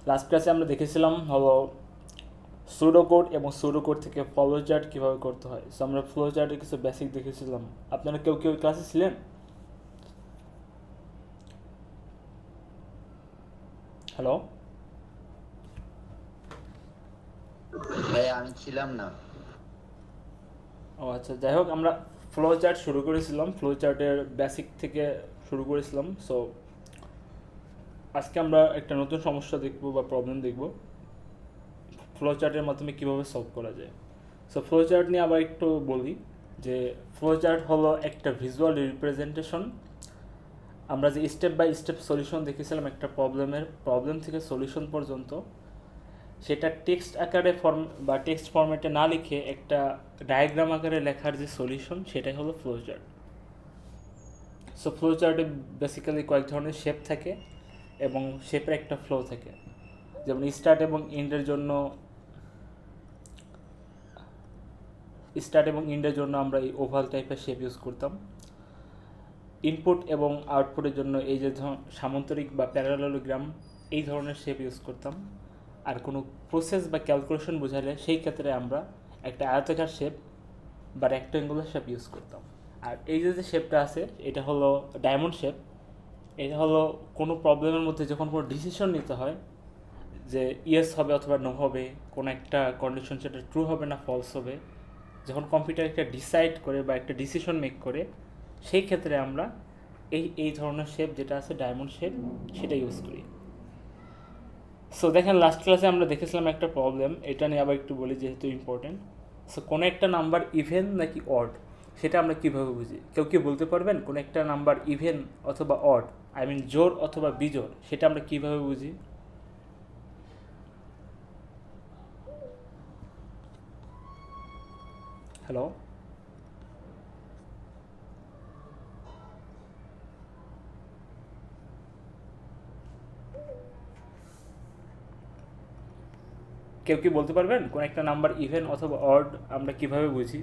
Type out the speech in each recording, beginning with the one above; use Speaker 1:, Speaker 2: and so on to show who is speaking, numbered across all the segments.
Speaker 1: Last ক্লাসে আমরা দেখেছিলাম হলো সুডো কোড এবং সুডো কোড থেকে ফলো চার্ট কীভাবে করতে হয়। সো আমরা ফ্লো চার্টের কিছু বেসিক দেখেছিলাম। আপনারা কেউ কেউ ক্লাসে ছিলেন? হ্যালো?
Speaker 2: ভাই আমি ছিলাম না।
Speaker 1: ও আচ্ছা, যাই হোক, আমরা ফ্লো চার্ট শুরু করেছিলাম, ফ্লো চার্টের বেসিক থেকে শুরু করেছিলাম। সো আজকে আমরা একটা নতুন সমস্যা দেখব বা প্রবলেম দেখব, ফ্লো চার্টের মাধ্যমে কীভাবে সলভ করা যায়। সো ফ্লো চার্ট নিয়ে আবার একটু বলি যে ফ্লো চার্ট হলো একটা ভিজুয়াল রিপ্রেজেন্টেশন। আমরা যে স্টেপ বাই স্টেপ সলিউশন দেখেছিলাম একটা প্রবলেম থেকে সলিউশন পর্যন্ত, সেটা টেক্সট আকারে বা টেক্সট ফরম্যাটে না লিখে একটা ডায়াগ্রাম আকারে লেখার যে সলিউশন, সেটাই হলো ফ্লো চার্ট। সো ফ্লো চার্টে বেসিক্যালি কয়েক ধরনের শেপ থাকে এবং শেপের একটা ফ্লো থাকে। যেমন স্টার্ট এবং এন্ডের জন্য আমরা এই ওভাল টাইপের শেপ ইউজ করতাম। ইনপুট এবং আউটপুটের জন্য এই যে সামান্তরিক বা প্যারালেলোগ্রাম, এই ধরনের শেপ ইউজ করতাম। আর কোনো প্রসেস বা ক্যালকুলেশন বোঝালে সেই ক্ষেত্রে আমরা একটা আয়তাকার শেপ বা রেক্ট্যাঙ্গুলার শেপ ইউজ করতাম। আর এই যে শেপটা আছে, এটা হলো ডায়মন্ড শেপ। এটা হলো কোনো প্রবলেমের মধ্যে যখন কোনো ডিসিশন নিতে হয় যে ইয়েস হবে অথবা নো হবে, কোনো একটা কন্ডিশন সেটা ট্রু হবে না ফলস হবে, যখন কম্পিউটার একটা ডিসাইড করে বা একটা ডিসিশন মেক করে, সেই ক্ষেত্রে আমরা এই ধরনের শেপ যেটা আছে ডায়মন্ড শেপ, সেটা ইউজ করি। সো দেখেন, লাস্ট ক্লাসে আমরা দেখেছিলাম একটা প্রবলেম, এটা নিয়ে আবার একটু বলি যেহেতু ইম্পর্টেন্ট। সো কোনো একটা নাম্বার ইভেন নাকি অড, সেটা আমরা কীভাবে বুঝি? কেউ কি বলতে পারবেন কোনো একটা নাম্বার ইভেন অথবা অড, আই মিন জোড় অথবা বিজোড়, সেটা আমরা কীভাবে বুঝি? হ্যালো? কেউ কি বলতে পারবেন কোন একটা নাম্বার ইভেন অথবা অড আমরা কিভাবে বুঝি?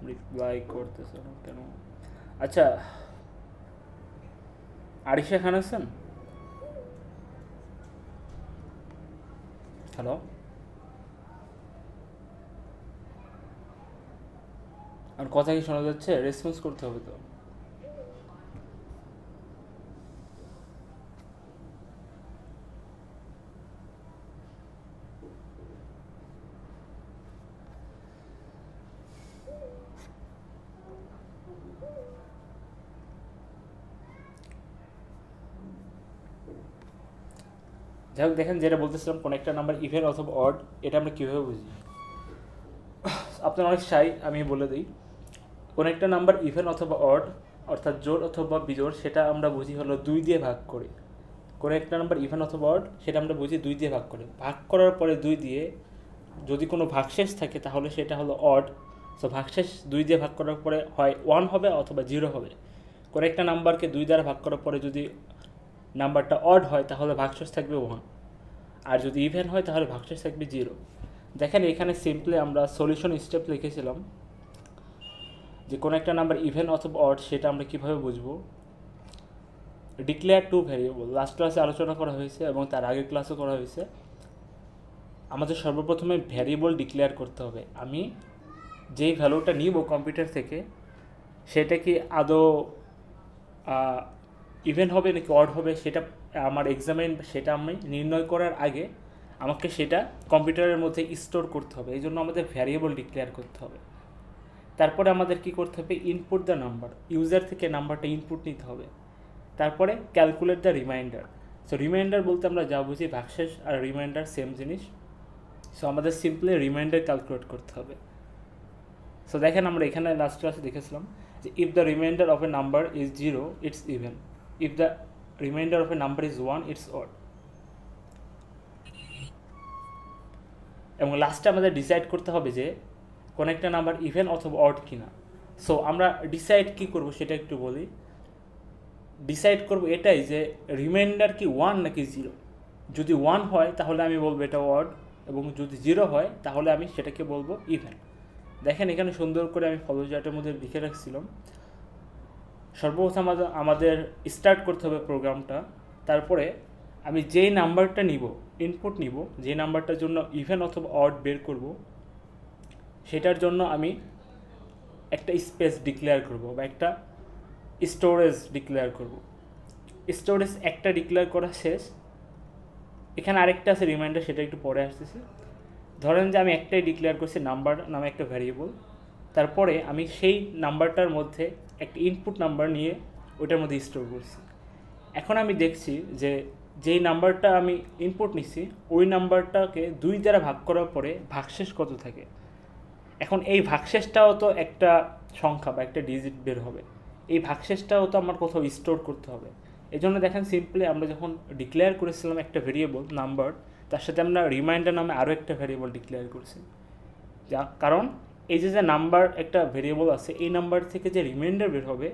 Speaker 1: রিপ্লাই করতেছে না কেন? আচ্ছা, আরিশা খান আছেন? হ্যালো? আর কথা কি শোনা যাচ্ছে? রেসপন্স করতে হবে তো। যাই হোক, দেখেন যেটা বলতেছিলাম, কোন একটা নাম্বার ইভেন অথবা অড, এটা আমরা কীভাবে বুঝি? আপনার অনেক শাই, আমি বলে দিই। কোন একটা নাম্বার ইভেন অথবা অড, অর্থাৎ জোড় অথবা বিজোড়, সেটা আমরা বুঝি হলো 2 দিয়ে ভাগ করে। কোনো একটা নাম্বার ইভেন অথবা অড, সেটা আমরা বুঝি 2 দিয়ে ভাগ করে। ভাগ করার পরে 2 দিয়ে যদি কোনো ভাগশেষ থাকে তাহলে সেটা হলো অড। সো ভাগশেষ 2 দিয়ে ভাগ করার পরে হয় 1 হবে অথবা 0 হবে। কোনো একটা নাম্বারকে 2 দ্বারা ভাগ করার পরে যদি নাম্বারটা অড হয় তাহলে ভাগশেষ থাকবে 1, আর যদি ইভেন হয় তাহলে ভাগশেষ থাকবে 0। দেখেন এখানে সিম্পলি আমরা সলিউশন স্টেপ লিখেছিলাম যে কোনো একটা নাম্বার ইভেন অথবা অড, সেটা আমরা কীভাবে বুঝবো? ডিক্লেয়ার টু ভ্যারিয়েবল লাস্ট ক্লাসে আলোচনা করা হয়েছে এবং তার আগের ক্লাসও করা হয়েছে। আমাদের সর্বপ্রথমে ভ্যারিয়েবল ডিক্লেয়ার করতে হবে। আমি যেই ভ্যালুটা নিব কম্পিউটার থেকে, সেটা কি আদৌ ইভেন হবে নাকি অড হবে, সেটা আমার এক্সামিন, সেটা আমি নির্ণয় করার আগে আমাকে সেটা কম্পিউটারের মধ্যে স্টোর করতে হবে। এই জন্য আমাদের ভ্যারিয়েবল ডিক্লেয়ার করতে হবে। তারপরে আমাদের কি করতে হবে? ইনপুট দ্য নাম্বার, ইউজার থেকে নাম্বারটা ইনপুট নিতে হবে। তারপরে calculate the reminder. So reminder বলতে আমরা যা বুঝি, ভাগশেষ আর রিমাইন্ডার সেম জিনিস। সো আমাদের সিম্পলি রিমাইন্ডার ক্যালকুলেট করতে হবে। সো দেখেন, আমরা এখানে লাস্ট ক্লাসে দেখেছিলাম যে if the reminder of A number is 0 it's even, if the reminder of A number is 1 it's odd. এবং লাস্টে আমাদের ডিসাইড করতে হবে যে কোন একটা নাম্বার ইভেন অথবা অড কিনা। সো আমরা ডিসাইড কি করব সেটা একটু বলি। ডিসাইড করব এটাই যে রিমাইন্ডার কি 1 নাকি 0। যদি 1 হয় তাহলে আমি বলবো এটা অড, এবং যদি 0 হয় তাহলে আমি সেটাকে বলবো ইভেন। দেখেন এখানে সুন্দর করে আমি ফলো চার্টের মধ্যে লিখে রাখছিলাম। সর্বপ্রথম আমাদের স্টার্ট করতে হবে প্রোগ্রামটা। তারপরে আমি যেই নাম্বারটা নিব, ইনপুট নিব, যে নাম্বারটার জন্য ইভেন অথবা অড বের করব, সেটার জন্য আমি একটা স্পেস ডিক্লেয়ার করব বা একটা স্টোরেজ ডিক্লেয়ার করব। স্টোরেজ একটা ডিক্লেয়ার করা শেষ। এখানে আরেকটা আছে রিমাইন্ডার, সেটা একটু পরে আসতেছে। ধরেন যে আমি একটাই ডিক্লেয়ার করছি নাম্বার নামে একটা ভ্যারিয়েবল। তারপরে আমি সেই নাম্বারটার মধ্যে একটা ইনপুট নাম্বার নিয়ে ওইটার মধ্যে স্টোর করছি। এখন আমি দেখছি যে যেই নাম্বারটা আমি ইনপুট নিচ্ছি ওই নাম্বারটাকে 2 দ্বারা ভাগ করার পরে ভাগশেষ কত থাকে। এখন এই ভাগশেষটাও তো একটা সংখ্যা বা একটা ডিজিট বের হবে। এই ভাগশেষটাও তো আমার কোথাও স্টোর করতে হবে। এই জন্য দেখেন সিম্পলি আমরা যখন ডিক্লেয়ার করেছিলাম একটা ভেরিয়েবল নাম্বার, তার সাথে আমরা রিমাইন্ডার নামে আরও একটা ভেরিয়েবল ডিক্লেয়ার করছি। যা কারণ এই যে নাম্বার একটা ভেরিয়েবল আছে, এই নাম্বার থেকে যে রিমাইন্ডার বের হবে,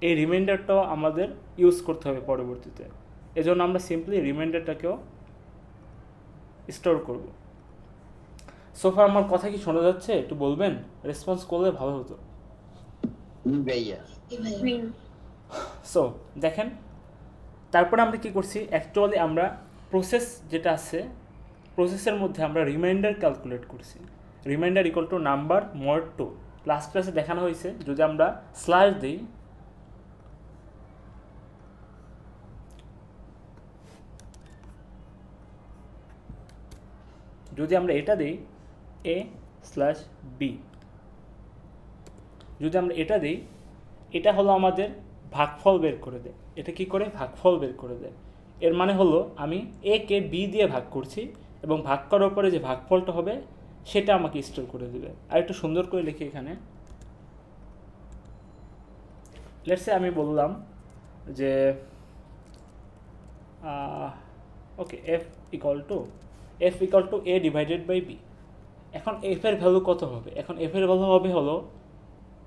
Speaker 1: এই রিমাইন্ডারটাও আমাদের ইউজ করতে হবে পরবর্তীতে। এজন্য আমরা সিম্পলি রিমাইন্ডারটাকেও স্টোর করব। সোফা আমার কথা কি শোনা যাচ্ছে? একটু বলবেন, রেসপন্স করলে ভালো হতো।
Speaker 2: ভাইয়া
Speaker 1: সো দেখেন, তারপরে আমরা কি করছি, অ্যাকচুয়ালি আমরা প্রসেস যেটা আছে, প্রসেসের মধ্যে আমরা রিমাইন্ডার ক্যালকুলেট করছি। Reminder equal to number mod 2। Last ক্লাসে দেখানো হয়েছে যদি আমরা স্ল্যাশ দিই, যদি আমরা এটা দিই a/b, যদি আমরা এটা দিই, এটা হলো আমাদের ভাগফল বের করে দেয়। এটা কি করে? ভাগফল বের করে দেয়। এর মানে হলো আমি a কে b দিয়ে ভাগ করছি এবং ভাগ করার পরে যে ভাগফলটা হবে সেটা আমাকে স্টোর করে দেবে। আর একটু সুন্দর করে লিখি এখানে, লেটসে আমি বললাম যে okay f equal to a divided by b। এখন f এর ভ্যালু কত হবে? এখন f এর ভ্যালু হবে হলো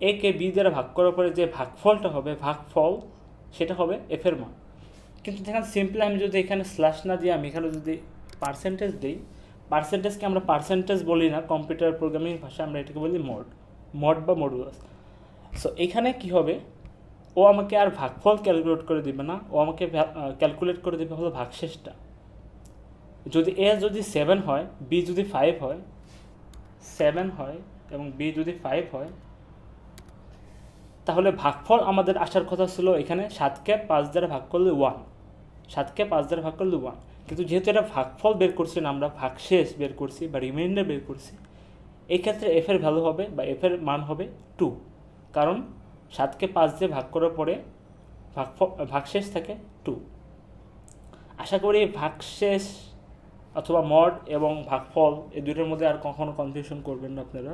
Speaker 1: a কে b দ্বারা ভাগ করার পরে যে ভাগফলটা হবে, ভাগফল, সেটা হবে f এর মান। কিন্তু দেখেন সিম্পলি আমি যদি এখানে স্ল্যাশ না দিয়ে আমি এখানে যদি পার্সেন্টেজ দিই, পার্সেন্টেজকে আমরা পার্সেন্টেজ বলি না, কম্পিউটার প্রোগ্রামিং ভাষায় আমরা এটাকে বলি মড বা মডুলাস। সো এখানে কি হবে, ও আমাকে আর ভাগফল ক্যালকুলেট করে দিবে না, ও আমাকে ক্যালকুলেট করে দেবে হলো ভাগশেষটা। যদি a যদি 7 হয়, b যদি 5 হয়, 7 হয় এবং b যদি 5 হয়, তাহলে ভাগফল আমাদের আসার কথা ছিল এখানে 7কে 5 দ্বারা ভাগ করলে 1, 7কে 5 দ্বারা ভাগ করলে 1। কিন্তু যেহেতু এটা ভাগফল বের করছি না, আমরা ভাগশেষ বের করছি বা রিমাইন্ডার বের করছি, এই ক্ষেত্রে এফ এর ভ্যালু হবে বা এফ এর মান হবে 2। কারণ 7কে 5 দিয়ে ভাগ করার পরে ভাগশেষ থাকে 2। আশা করি ভাগশেষ অথবা মড এবং ভাগফল এই দুটোর মধ্যে আর কখনো কনফিউশন করবেন না, আপনারা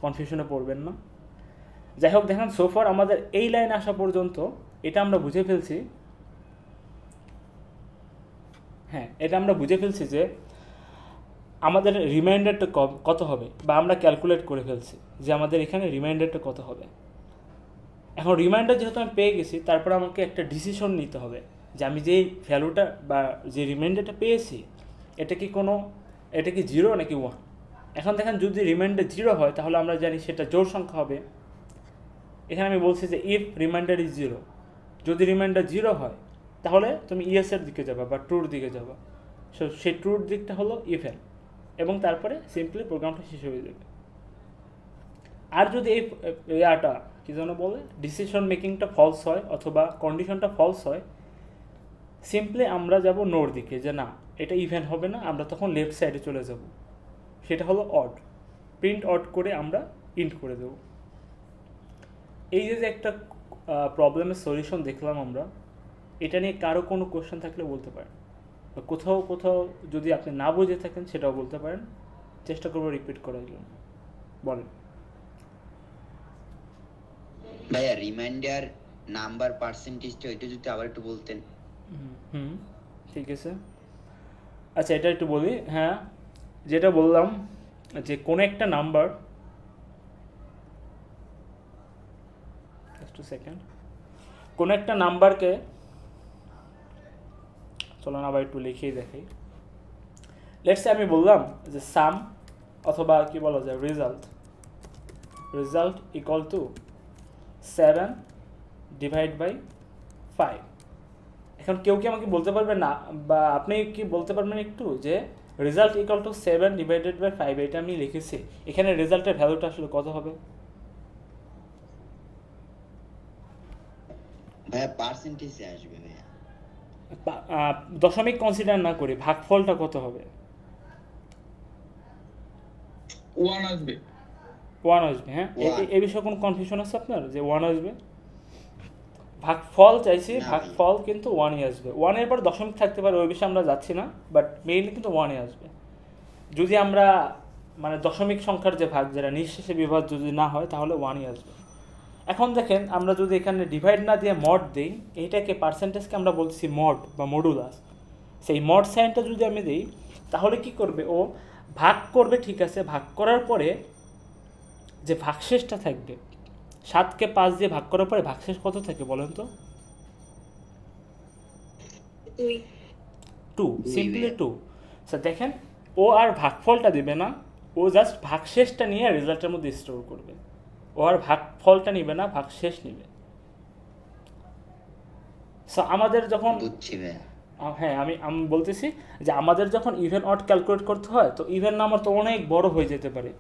Speaker 1: কনফিউশনে পড়বেন না। যাই হোক, দেখেন সোফার আমাদের এই লাইন আসা পর্যন্ত এটা আমরা বুঝে ফেলছি, হ্যাঁ এটা আমরা বুঝে ফেলছি যে আমাদের রিমাইন্ডারটা কত হবে, বা আমরা ক্যালকুলেট করে ফেলছি যে আমাদের এখানে রিমাইন্ডারটা কত হবে। এখন রিমাইন্ডার যেহেতু আমি পেয়ে গেছি, তারপর আমাকে একটা ডিসিশন নিতে হবে যে আমি যেই ভ্যালুটা বা যে রিমাইন্ডারটা পেয়েছি এটা কি 0 নাকি 1। এখন দেখেন যদি রিমাইন্ডার 0 হয় তাহলে আমরা জানি সেটা জোড় সংখ্যা হবে। এখানে আমি বলছি যে ইফ রিমাইন্ডার ইজ 0, যদি রিমাইন্ডার 0 হয় তাহলে তুমি ইয়েসের দিকে যাবা বা ট্রুর দিকে যাবা। সো সেই ট্রুর দিকটা হলো ইভেন, এবং তারপরে সিম্পলি প্রোগ্রামটা শেষ হয়ে যাবে। আর যদি এই ইয়াটা কী যেন বলে, ডিসিশন মেকিংটা ফলস হয় অথবা কন্ডিশনটা ফলস হয়, সিম্পলি আমরা যাব নোর দিকে, যে না এটা ইভেন হবে না, আমরা তখন লেফট সাইডে চলে যাব, সেটা হলো অড। প্রিন্ট অড করে আমরা ইন্ট করে দেব। এই যে একটা প্রবলেমের সলিউশন দেখলাম আমরা, এটা নিয়ে কারো কোনো কোশ্চেন থাকলে বলতে পারেন, বা কোথাও যদি আপনি না বুঝে থাকেন সেটাও বলতে পারেন, চেষ্টা করবো রিপিট করার জন্য। বলেন
Speaker 2: ভাইয়া, রিমাইন্ডার নাম্বার পার্সেন্টেজটা ওইটা যদি আবার একটু বলতেন।
Speaker 1: ঠিক আছে, আচ্ছা এটা একটু বলি। হ্যাঁ, যেটা বললাম যে কোনো একটা নাম্বার, কোনো একটা নাম্বারকে, চলুন আবার একটু লিখিয়ে দেখাই। লেটসে আমি বললাম যে সাম অথবা কি বলা যায় result, result equal to 7 divide by 5। এখন কেউ কি আমাকে বলতে পারবে না, বা আপনি কি বলতে পারবেন একটু যে result equal to 7 divided by 5, এটা আমি লিখেছি, এখানে রেজাল্টের ভ্যালুটা আসলে কত হবে?
Speaker 2: ভাইয়া পার্সেন্টেজে আসবে ভাইয়া।
Speaker 1: দশমিক কনসিডার না করি, ভাগফলটা কত হবে?
Speaker 3: 1 আসবে।
Speaker 1: 1 আসবে। হ্যাঁ,
Speaker 2: One.
Speaker 1: এই বিষয়ে কোনো কনফিউশন আছে আপনার যে 1 আসবে? ভাগফল চাইছি,
Speaker 2: না
Speaker 1: ভাগফল কিন্তু 1ই আসবে। 1-এর পর দশমিক থাকতে পারে, ওই বিষয়ে আমরা যাচ্ছি না, বাট মেইনলি কিন্তু 1ই আসবে। যদি আমরা মানে দশমিক সংখ্যার যে ভাগ, যেটা নিঃশেষে বিভাজ্য যদি না হয়, তাহলে 1ই আসবে। এখন দেখেন, আমরা যদি এখানে ডিভাইড না দিয়ে মড দিই, এইটাকে পার্সেন্টেজকে আমরা বলছি মড বা মডুলাস। সেই মড সাইনটা যদি আমি দিই, তাহলে কি করবে, ও ভাগ করবে, ঠিক আছে, ভাগ করার পরে যে ভাগশেষটা থাকবে, 7কে 5 দিয়ে ভাগ করার পরে ভাগশেষ কত থাকে বলেন তো? 2, সিম্পলি 2। স্যার দেখেন, ও আর ভাগফলটা দিবে না, ও জাস্ট ভাগশেষটা নিয়ে রেজাল্টের মধ্যে স্টোর করবে। ও আর ভাগফলটা নিবে না, ভাগশেষ নিবে। সো আমাদের যখন
Speaker 2: বুঝছি ভাইয়া।
Speaker 1: হ্যাঁ, আমি বলতেছি যে আমাদের যখন ইভেন অড ক্যালকুলেট করতে হয়, তো ইভেন নাম্বার তো অনেক বড় হয়ে যেতে পারে।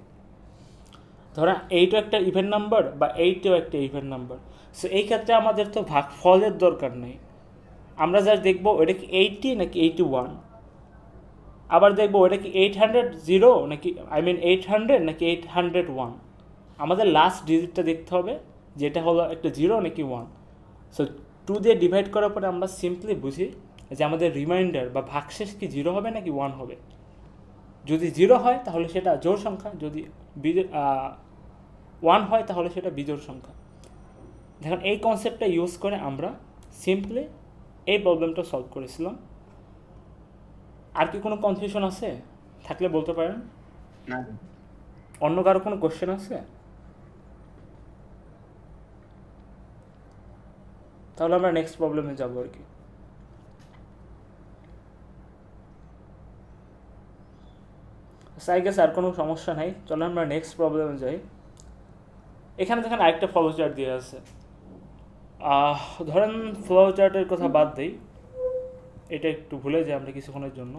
Speaker 1: ধরেন এইটাও একটা ইভেন নাম্বার বা এইটাও একটা ইভেন নাম্বার। সো এই ক্ষেত্রে আমাদের তো ভাগফলের দরকার নেই, আমরা জাস্ট দেখবো ওটা কি 80 নাকি 81, আবার দেখবো ওটা কি 800 নাকি 800 নাকি 801। আমাদের লাস্ট ডিজিটটা দেখতে হবে, যেটা হলো একটা 0 নাকি 1। সো 2 দিয়ে ডিভাইড করার পরে আমরা সিম্পলি বুঝি যে আমাদের রিমাইন্ডার বা ভাগশেষ কি 0 হবে নাকি 1 হবে। যদি 0 হয় তাহলে সেটা জোড় সংখ্যা, যদি 1 হয় তাহলে সেটা বিজোড় সংখ্যা। দেখুন, এই কনসেপ্টটা ইউজ করে আমরা সিম্পলি এই প্রবলেমটা সলভ করেছিলাম। আর কি কোনো কনফিউশন আছে? থাকলে বলতে পারেন।
Speaker 2: না
Speaker 1: অন্য কারো কোনো কোশ্চেন আছে? তাহলে আমরা নেক্সট প্রবলেমে যাবো আর কি। আই গেস আর কোনো সমস্যা নাই, চলো আমরা নেক্সট প্রবলেমে যাই। এখানে দেখেন আরেকটা ফ্লো চার্ট দিয়ে আছে। ধরেন ফ্লো চার্টের কথা বাদ দিই, এটা একটু ভুলে যাই আমরা কিছুক্ষণের জন্য।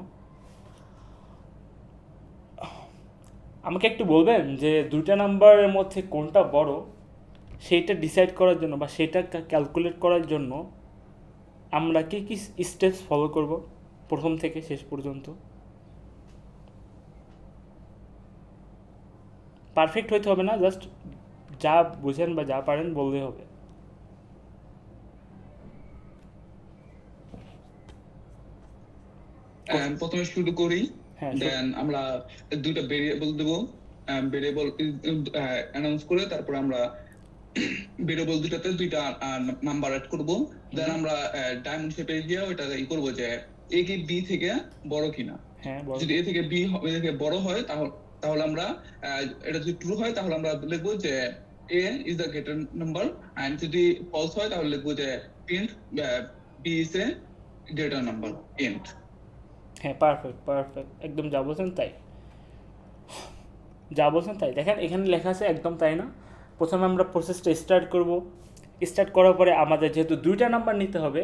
Speaker 1: আমাকে একটু বলবেন যে দুইটা নাম্বারের মধ্যে কোনটা বড়, সেইটা ডিসাইড করার জন্য বা সেটা ক্যালকুলেট করার জন্য আমরা কি কি স্টেপস ফলো করব প্রথম থেকে শেষ পর্যন্ত? পারফেক্ট হইতে হবে না, জাস্ট যা বুঝেন বা যা পারেন বললেই হবে।
Speaker 3: প্রথমে শুরু করি।
Speaker 1: হ্যাঁ,
Speaker 3: দেন আমরা দুইটা ভেরিয়েবল দেব, ভেরিয়েবল অ্যানাউন্স করে তারপর আমরা ভেরিয়েবল দুটাতে দুইটা নাম্বার অ্যাড করব। দেন আমরা ডায়মন্ড শেপে গিয়ে ওটা ই করব যে এ কি বি থেকে বড় কিনা।
Speaker 1: হ্যাঁ,
Speaker 3: যদি এ থেকে বি থেকে বড় হয় তাহলে আমরা এটা যদি ট্রু হয় তাহলে আমরা লিখবো যে A is the greater number, and যদি ফলস হয় তাহলে লিখবো যে print B is a greater number and.
Speaker 1: হ্যাঁ, পারফেক্ট, একদম যা বলছেন তাই। দেখেন এখানে লেখা আছে একদম তাই না। প্রথমে আমরা প্রসেসটা স্টার্ট করার পরে আমাদের যেহেতু দুইটা নাম্বার নিতে হবে,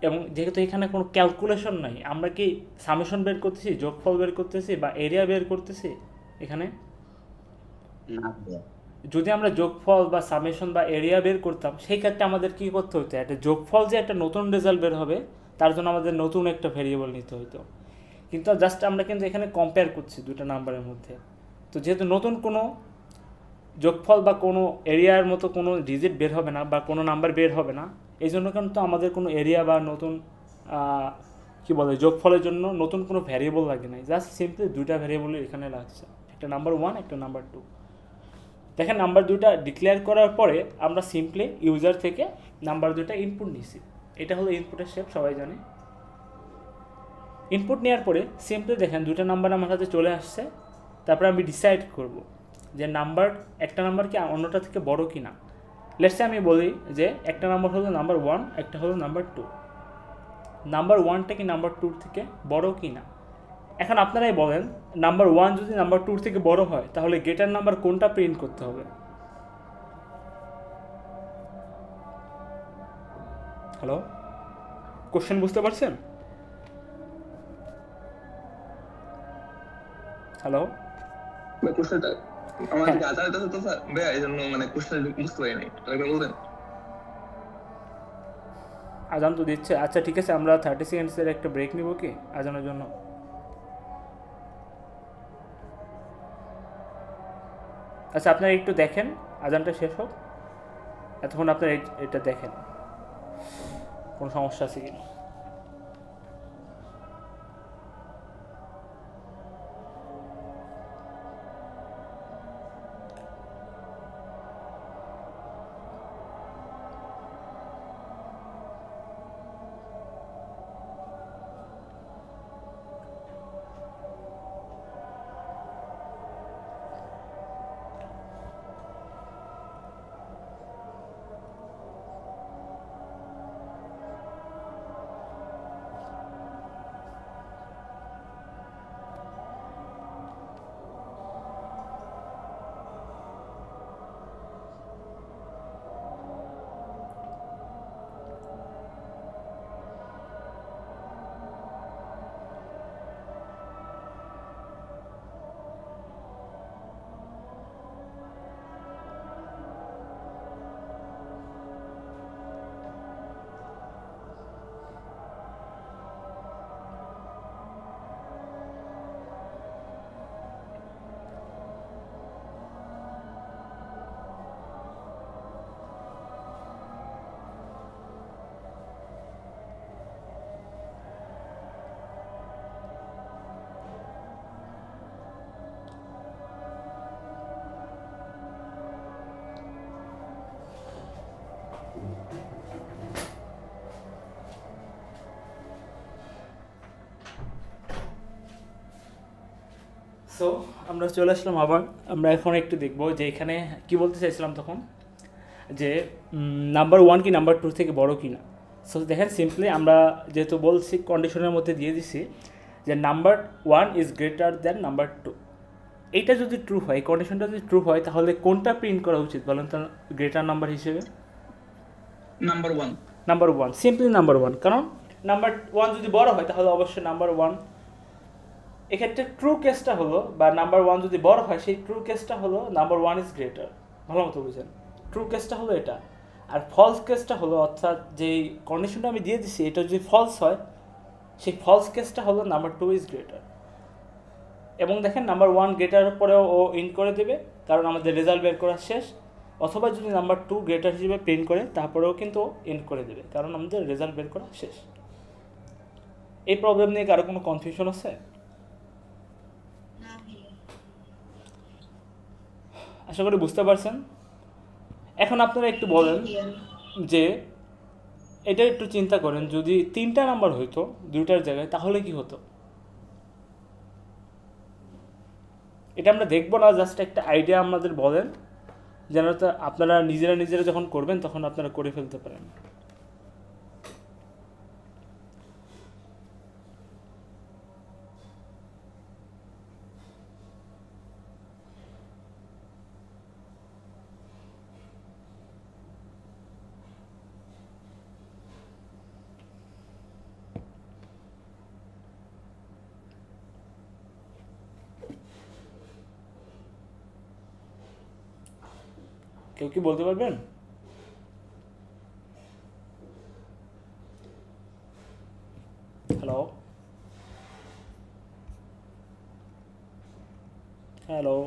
Speaker 1: এবং যেহেতু এখানে কোনো ক্যালকুলেশন নাই, আমরা কি সামেশন বের করতেছি, যোগফল বের করতেছি বা এরিয়া বের করতেছি এখানে?
Speaker 2: না ভাইয়া।
Speaker 1: যদি আমরা যোগফল বা সামেশন বা এরিয়া বের করতাম, সেই ক্ষেত্রে আমাদের কী করতে হতো, একটা যোগফল যে একটা নতুন রেজাল্ট বের হবে, তার জন্য আমাদের নতুন একটা ভেরিয়েবল নিতে হতো। কিন্তু জাস্ট আমরা কিন্তু এখানে কম্পেয়ার করছি দুটো নাম্বারের মধ্যে। তো যেহেতু নতুন কোনো যোগফল বা কোনো এরিয়ার মতো কোনো ডিজিট বের হবে না বা কোনো নাম্বার বের হবে না, এই জন্য কিন্তু আমাদের কোনো এরিয়া বা নতুন কী বলে যোগফলের জন্য নতুন কোনো ভ্যারিয়েবল লাগে না, জাস্ট সিম্পলি দুইটা ভ্যারিয়েবল এখানে লাগছে, একটা নাম্বার 1, একটা নাম্বার 2। দেখেন নাম্বার দুইটা ডিক্লেয়ার করার পরে আমরা সিম্পলি ইউজার থেকে নাম্বার দুইটা ইনপুট নিছি। এটা হলো ইনপুটের শেপ, সবাই জানে। ইনপুট নেওয়ার পরে সিম্পলি দেখেন দুটো নাম্বার আমার হাতে চলে আসছে। তারপরে আমি ডিসাইড করব যে একটা নাম্বার কি অন্যটা থেকে বড় কি না। লেটসে আমি বলি যে একটা নাম্বার হলো নাম্বার 1, একটা হলো নাম্বার 2। নাম্বার 1টা কি নাম্বার 2 থেকে বড় কি না। এখন আপনারাই বলেন, নাম্বার 1 যদি নাম্বার 2 থেকে বড় হয়, তাহলে গ্রেটার নাম্বার কোনটা প্রিন্ট করতে হবে? হ্যালো, কোশ্চেন বুঝতে পারছেন? হ্যালো,
Speaker 3: কোশ্চেনটা আমার
Speaker 1: হ্যাঁ
Speaker 3: দিকে আজাদ আছে তো স্যার ভাইয়া, এই জন্য মানে কোশ্চেন বুঝতে পারিনি, একবার বলবেন?
Speaker 1: আজান তো দিচ্ছে। আচ্ছা ঠিক আছে, আমরা 30 সেকেন্ডসের একটা ব্রেক নিব কি আজানের জন্য? আচ্ছা আপনারা একটু দেখেন আজানটা শেষ হোক, এতক্ষণ আপনারা এটা দেখেন কোনো সমস্যা আছে কিনা। সো আমরা চলে আসলাম আবার। আমরা এখন একটু দেখব যে এখানে কি বলতে চাইছিলাম তখন, যে নাম্বার 1 কি নাম্বার 2 থেকে বড় কি না। সো দেখেন সিম্পলি আমরা যেহেতু বলছি কন্ডিশনের মধ্যে দিয়ে দিছি যে number 1 is greater than number 2। এইটা যদি ট্রু হয়, এই কন্ডিশনটা যদি ট্রু হয়, তাহলে কোনটা প্রিন্ট করা উচিত বলেন তো গ্রেটার নাম্বার হিসেবে?
Speaker 3: নাম্বার 1।
Speaker 1: নাম্বার 1, সিম্পলি নাম্বার 1, কারণ নাম্বার 1 যদি বড় হয় তাহলে অবশ্যই নাম্বার 1। এক্ষেত্রে ট্রু কেসটা হলো, বা নাম্বার 1 যদি বড় হয় সেই ট্রু কেসটা হলো নাম্বার 1 ইজ গ্রেটার। ভালো মতো বুঝেন, ট্রু কেসটা হলো এটা। আর ফলস কেসটা হলো, অর্থাৎ যেই কন্ডিশনটা আমি দিয়ে দিচ্ছি এটা যদি ফলস হয়, সেই ফলস কেসটা হলো নাম্বার 2 ইজ গ্রেটার। এবং দেখেন নাম্বার 1 গ্রেটার পরেও ও ইন্ট করে দেবে, কারণ আমাদের রেজাল্ট বের করা শেষ। অথবা যদি নাম্বার 2 গ্রেটার হিসেবে প্রিন্ট করে তারপরেও কিন্তু ইন্ট করে দেবে, কারণ আমাদের রেজাল্ট বের করা শেষ। এই প্রবলেম নিয়ে কারো কোনো কনফিউশন আছে? আশা করি বুঝতে পারছেন। এখন আপনারা একটু বলেন যে এটা একটু চিন্তা করেন, যদি 3টা নাম্বার হইতো 2টার জায়গায় তাহলে কি হতো? এটা আমরা দেখবো না, জাস্ট একটা আইডিয়া আমাদের বলেন, যেন তো আপনারা নিজেরা যখন করবেন তখন আপনারা করে ফেলতে পারেন। কেউ কি বলতে পারবেন? হ্যালো, হ্যালো,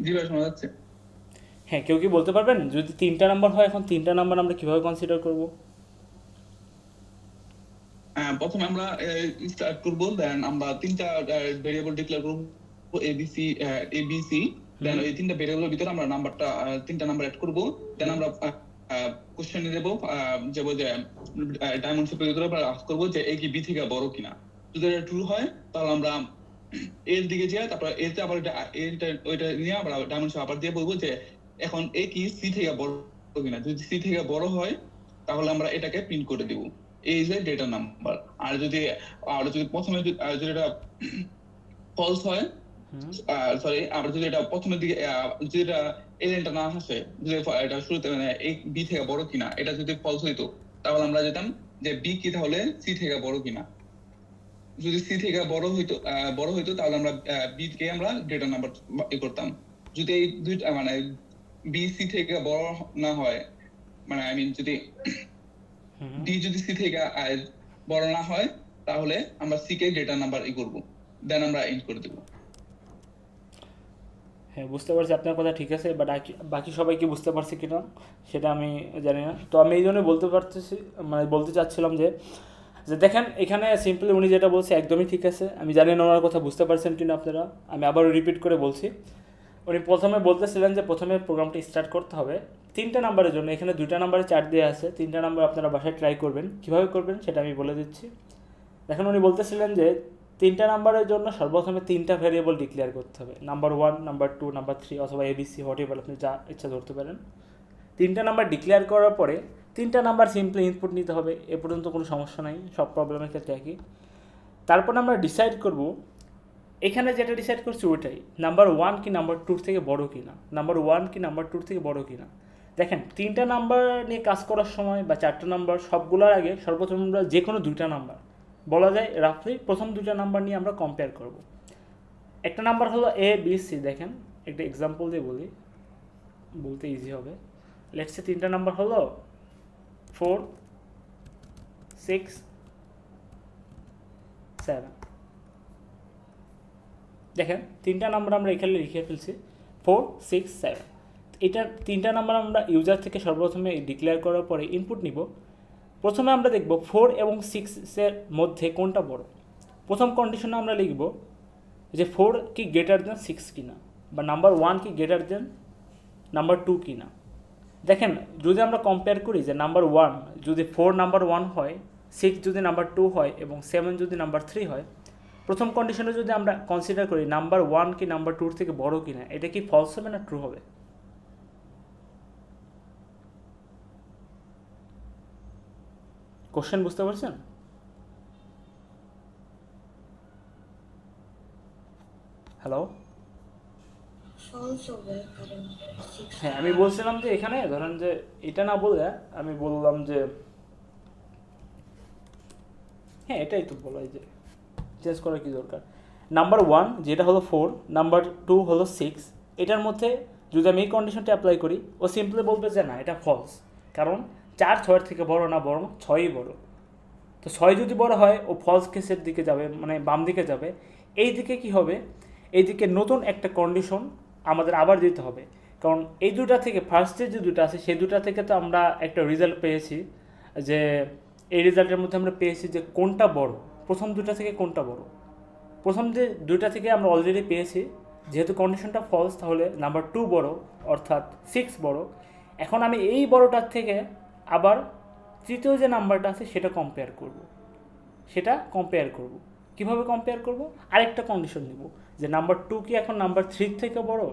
Speaker 3: জি ভাই, শোনা যাচ্ছে।
Speaker 1: হ্যাঁ কেউ কি বলতে পারবেন যদি 3টা নাম্বার হয়, এখন 3টা নাম্বার আমরা কিভাবে কনসিডার করব?
Speaker 3: প্রথমে আমরা স্টার্ট করব, দেন আমরা তিনটা ভেরিয়েবল ডিক্লেয়ার করব, এবিসি এবিসি। দেন এই তিনটা ভেরিয়েবলের ভিতরে আমরা নাম্বারটা 3টা নাম্বার অ্যাড করব। দেন আমরা কোশ্চেনে দেব যে ডায়মন্ড শেপের ভিতরে আমরা আস্ক করব যে এ কি বি থেকে বড় কিনা। যদি এটা ট্রু হয় তাহলে আমরা এর দিকে যাই, তারপর এতে আবার ওইটা নিয়ে আমরা ডায়মন্ড শেপ আবার দিয়ে বলবো যে এখন এ কি সি থেকে বড় কিনা। যদি সি থেকে বড় হয় তাহলে আমরা এটাকে প্রিন্ট করে দেব, এই যে ডেটা নাম্বার। আর যদি প্রথমে যদি এটা ফলস হয় সরি, আমরা যদি এটা প্রথমের দিকে যদি এটা এলিমেন্টটা না আসে, যদি এটা শুরুতে মানে এই বি থেকে বড় কিনা, এটা যদি ফলস হইতো তাহলে আমরা যেতাম যে বি কি তাহলে সি থেকে বড় কিনা। যদি সি থেকে বড় হইতো তাহলে আমরা বি কে আমরা গ্রেটার নাম্বার করতাম। যদি এই দুইটা মানে বি সি থেকে বড় না হয়, মানে আই মিন যদি ডি যদি সি থেকে বড় না হয়, তাহলে আমরা সি কে গ্রেটার নাম্বার করব, দেন আমরা এন্ড করে দেব।
Speaker 1: হ্যাঁ, বুঝতে পারছি আপনার কথা, ঠিক আছে, বাট বাকি সবাই কি বুঝতে পারছে কিনা সেটা আমি জানি না। তো আমি এই জন্যই বলতে চাচ্ছিলাম যে দেখেন এখানে সিম্পলি উনি যেটা বলছে একদমই ঠিক আছে। আমি জানি না ওনার কথা বুঝতে পারছেন কিনা আপনারা, আমি আবারও রিপিট করে বলছি। উনি প্রথমে বলতেছিলেন যে প্রথমে প্রোগ্রামটা স্টার্ট করতে হবে 3টা নাম্বারের জন্য। এখানে 2টা নাম্বারে চার্ট দেওয়া আছে, 3টা নাম্বার আপনারা বাসায় ট্রাই করবেন। কীভাবে করবেন সেটা আমি বলে দিচ্ছি। দেখেন উনি বলতেছিলেন যে 3টা নাম্বারের জন্য সর্বপ্রথমে 3টা ভ্যারিয়েবল ডিক্লেয়ার করতে হবে, নাম্বার 1, নাম্বার 2, নাম্বার 3 অথবা এবিসি হোয়াট এভার আপনি যা ইচ্ছা ধরতে পারেন। 3টা নাম্বার ডিক্লেয়ার করার পরে 3টা নাম্বার সিম্পলি ইনপুট নিতে হবে। এ পর্যন্ত কোনো সমস্যা নাই, সব প্রবলেমের ক্ষেত্রে একই। তারপর আমরা ডিসাইড করব, এখানে যেটা ডিসাইড করছি ওইটাই, নাম্বার 1 কি নাম্বার 2 থেকে বড় কিনা, নাম্বার 1 কি নাম্বার 2 থেকে বড় কিনা। দেখেন 3টা নাম্বার নিয়ে কাজ করার সময় বা 4টা নাম্বার সবগুলোর আগে সর্বপ্রথম আমরা যে কোনো 2টা নাম্বার বলা যায় রাফলি, প্রথম 2টা নাম্বার নিয়ে আমরা কম্পেয়ার করব। একটা নাম্বার হলো এ বি সি। দেখেন একটা এক্সাম্পল দিয়ে বলতে ইজি হবে। লেটস সে 3টা নাম্বার হলো 4, 6, 7। দেখেন 3টা নাম্বার আমরা এখানে লিখে ফেলছি 4, 6, 7। এটা 3টা নাম্বার আমরা ইউজার থেকে সর্বপ্রথমে ডিক্লেয়ার করার পরে ইনপুট নিব। প্রথমে আমরা দেখব 4 এবং 6-এর মধ্যে কোনটা বড়। প্রথম কন্ডিশনে আমরা লিখব যে 4 কি গ্রেটার দেন 6 কিনা, বা নাম্বার 1 কি গ্রেটার দেন নাম্বার 2 কিনা। দেখেন যদি আমরা কম্পেয়ার করি যে নাম্বার 1 যদি 4 নাম্বার 1 হয়, 6 যদি নাম্বার 2 হয় এবং 7 যদি নাম্বার 3 হয়, প্রথম কন্ডিশনে যদি আমরা কনসিডার করি নাম্বার 1 কি নাম্বার 2 থেকে বড় কিনা, এটা কি ফলস হবে না ট্রু হবে? কোশ্চেন বুঝতে পারছেন? হ্যালো, হ্যাঁ আমি বলছিলাম যে এখানে ধরেন যে এটা না বলে আমি বললাম যে হ্যাঁ এটাই তো বলাই যে চেঞ্জ করার কি দরকার। নাম্বার 1 যেটা হলো 4, নাম্বার 2 হলো 6, এটার মধ্যে যদি আমি এই কন্ডিশনটা অ্যাপ্লাই করি, ও সিম্পলি বলবে যে না এটা ফলস, কারণ 4 6-এর থেকে বড় না, বরং 6ই বড়। তো 6 যদি বড় হয় ও ফলস কেসের দিকে যাবে, মানে বাম দিকে যাবে। এই দিকে কি হবে, এই দিকে নতুন একটা কন্ডিশন আমাদের আবার দিতে হবে, কারণ এই দুটা থেকে ফার্স্টে যে দুটো আছে সেই দুটা থেকে তো আমরা একটা রেজাল্ট পেয়েছি, যে এই রেজাল্টের মধ্যে আমরা পেয়েছি যে কোনটা বড়, প্রথম দুটা থেকে কোনটা বড়। প্রথম যে দুইটা থেকে আমরা অলরেডি পেয়েছি, যেহেতু কন্ডিশনটা ফলস তাহলে নাম্বার 2 বড়, অর্থাৎ 6 বড়। এখন আমি এই বড়টার থেকে আবার তৃতীয় যে নাম্বারটা আছে সেটা কম্পেয়ার করব। কিভাবে কম্পেয়ার করব? আরেকটা কন্ডিশন নেব যে নাম্বার 2 কি এখন নাম্বার 3 থেকে বড়।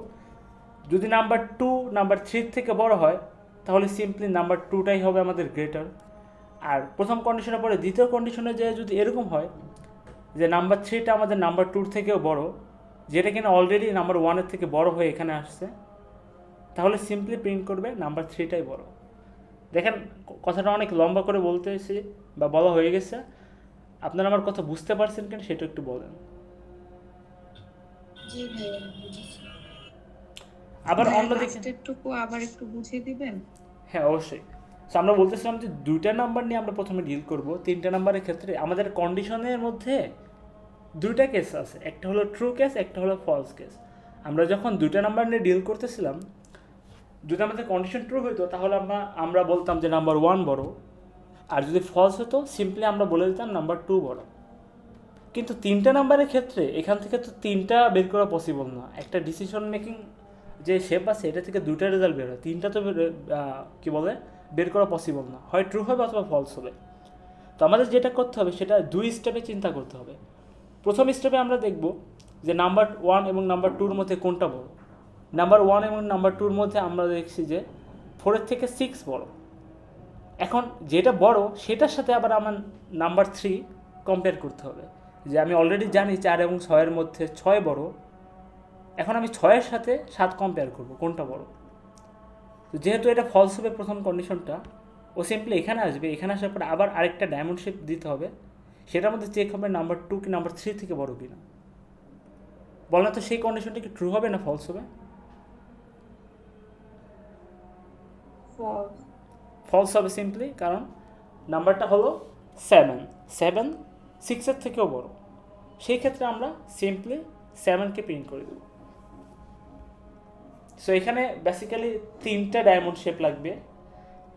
Speaker 1: যদি নাম্বার 2 নাম্বার 3 থেকে বড় হয় তাহলে সিম্পলি নাম্বার 2টাই হবে আমাদের গ্রেটার। আর প্রথম কন্ডিশনের পরে দ্বিতীয় কন্ডিশনে যে যদি এরকম হয় যে নাম্বার 3টা আমাদের নাম্বার 2 থেকেও বড়, যেটা কিনা অলরেডি নাম্বার 1-এর থেকে বড় হয়ে এখানে আসছে, তাহলে সিম্পলি প্রিন্ট করবে নাম্বার 3টাই বড়। দেখেন কথাটা অনেক লম্বা করে বলতেছি বা বলা হয়ে গেছে, আপনারা আমার কথা বুঝতে পারছেন কেন সেটা একটু বলেন।
Speaker 4: জি ভাইয়া বুঝেছি।
Speaker 1: আবার অন্যদিকে
Speaker 4: আবার একটু বুঝিয়ে দিবেন?
Speaker 1: হ্যাঁ অবশ্যই। সো আমরা বলতেছিলাম যে 2টা নাম্বার নিয়ে আমরা প্রথমে ডিল করব। 3টা নাম্বারের ক্ষেত্রে আমাদের কন্ডিশনের মধ্যে 2টা কেস আছে, একটা হলো ট্রু কেস, একটা হলো ফলস কেস। আমরা যখন 2টা নাম্বার নিয়ে ডিল করতেছিলাম, যদি আমাদের কন্ডিশন ট্রু হতো তাহলে আমরা বলতাম যে নাম্বার 1 বড়, আর যদি ফলস হতো সিম্পলি আমরা বলে দিতাম নাম্বার 2 বড়। কিন্তু 3টা নাম্বারের ক্ষেত্রে এখান থেকে তো 3টা বের করা পসিবল না। একটা ডিসিশন মেকিং যে শেপ আছে এটা থেকে 2টা রেজাল্ট বের হয়, 3টা তো বের করা পসিবল না, হয় ট্রু হবে অথবা ফলস হবে। তো আমাদের যেটা করতে হবে সেটা 2 স্টেপে চিন্তা করতে হবে। প্রথম স্টেপে আমরা দেখব যে নাম্বার 1 এবং নাম্বার 2-এর মধ্যে কোনটা বড়। নাম্বার 1 এবং নাম্বার 2-এর মধ্যে আমরা দেখছি যে 4-এর থেকে 6 বড়। এখন যেটা বড় সেটার সাথে আবার আমার নাম্বার 3 কম্পেয়ার করতে হবে, যে আমি অলরেডি জানি 4 এবং 6-এর মধ্যে 6 বড়, এখন আমি 6-এর সাথে 7 কম্পেয়ার করব কোনটা বড়। তো যেহেতু এটা ফলস হবে প্রথম কন্ডিশনটা, ও সিম্পলি এখানে আসবে, এখানে আসার পর আবার আরেকটা ডায়মন্ড শেপ দিতে হবে, সেটার মধ্যে চেক হবে নাম্বার 2 কি নাম্বার 3 থেকে বড় কিনা। বল না তো সেই কন্ডিশনটা কি ট্রু হবে না ফলস হবে?
Speaker 4: ফলস।
Speaker 1: ফলস হবে সিম্পলি, কারণ নাম্বারটা হলো 7, 7 6-এর থেকেও বড়। সেই ক্ষেত্রে আমরা সিম্পলি 7কে প্রিন্ট করে দেব। সো এখানে বেসিক্যালি 3টা ডায়মন্ড শেপ লাগবে।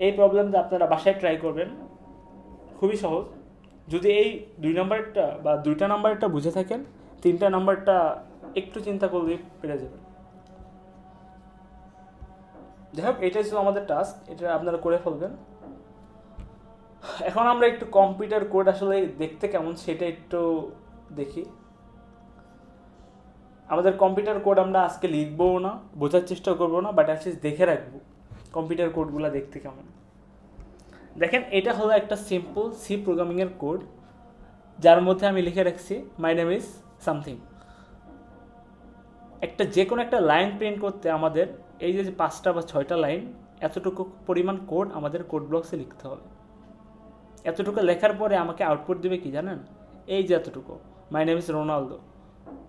Speaker 1: এই প্রবলেমটা আপনারা বাসায় ট্রাই করবেন, খুবই সহজ। যদি এই 2 নাম্বারটা বা 2টা নাম্বারটা বুঝে থাকেন, 3টা নাম্বারটা একটু চিন্তা করলেই পেরে যাবেন। যাই হোক, এটাই ছিল আমাদের টাস্ক, এটা আপনারা করে ফেলবেন। এখন আমরা একটু কম্পিউটার কোড আসলে দেখতে কেমন সেটা একটু দেখি। আমাদের কম্পিউটার কোড আমরা আজকে লিখবও না, বোঝার চেষ্টা করবো না, বাট অ্যাটলিস্ট দেখে রাখবো কম্পিউটার কোডগুলো দেখতে কেমন। দেখেন, এটা হলো একটা সিম্পল সি প্রোগ্রামিংয়ের কোড, যার মধ্যে আমি লিখে রাখছি মাই নেম ইজ সামথিং। যে কোনো একটা লাইন প্রিন্ট করতে আমাদের এই যে 5টা বা 6টা লাইন, এতটুকু পরিমাণ কোড আমাদের কোড ব্লকসে লিখতে হবে। এতটুকু লেখার পরে আমাকে আউটপুট দেবে কি জানেন? এই যে এতটুকু, মাই নেম ইজ রোনালদো।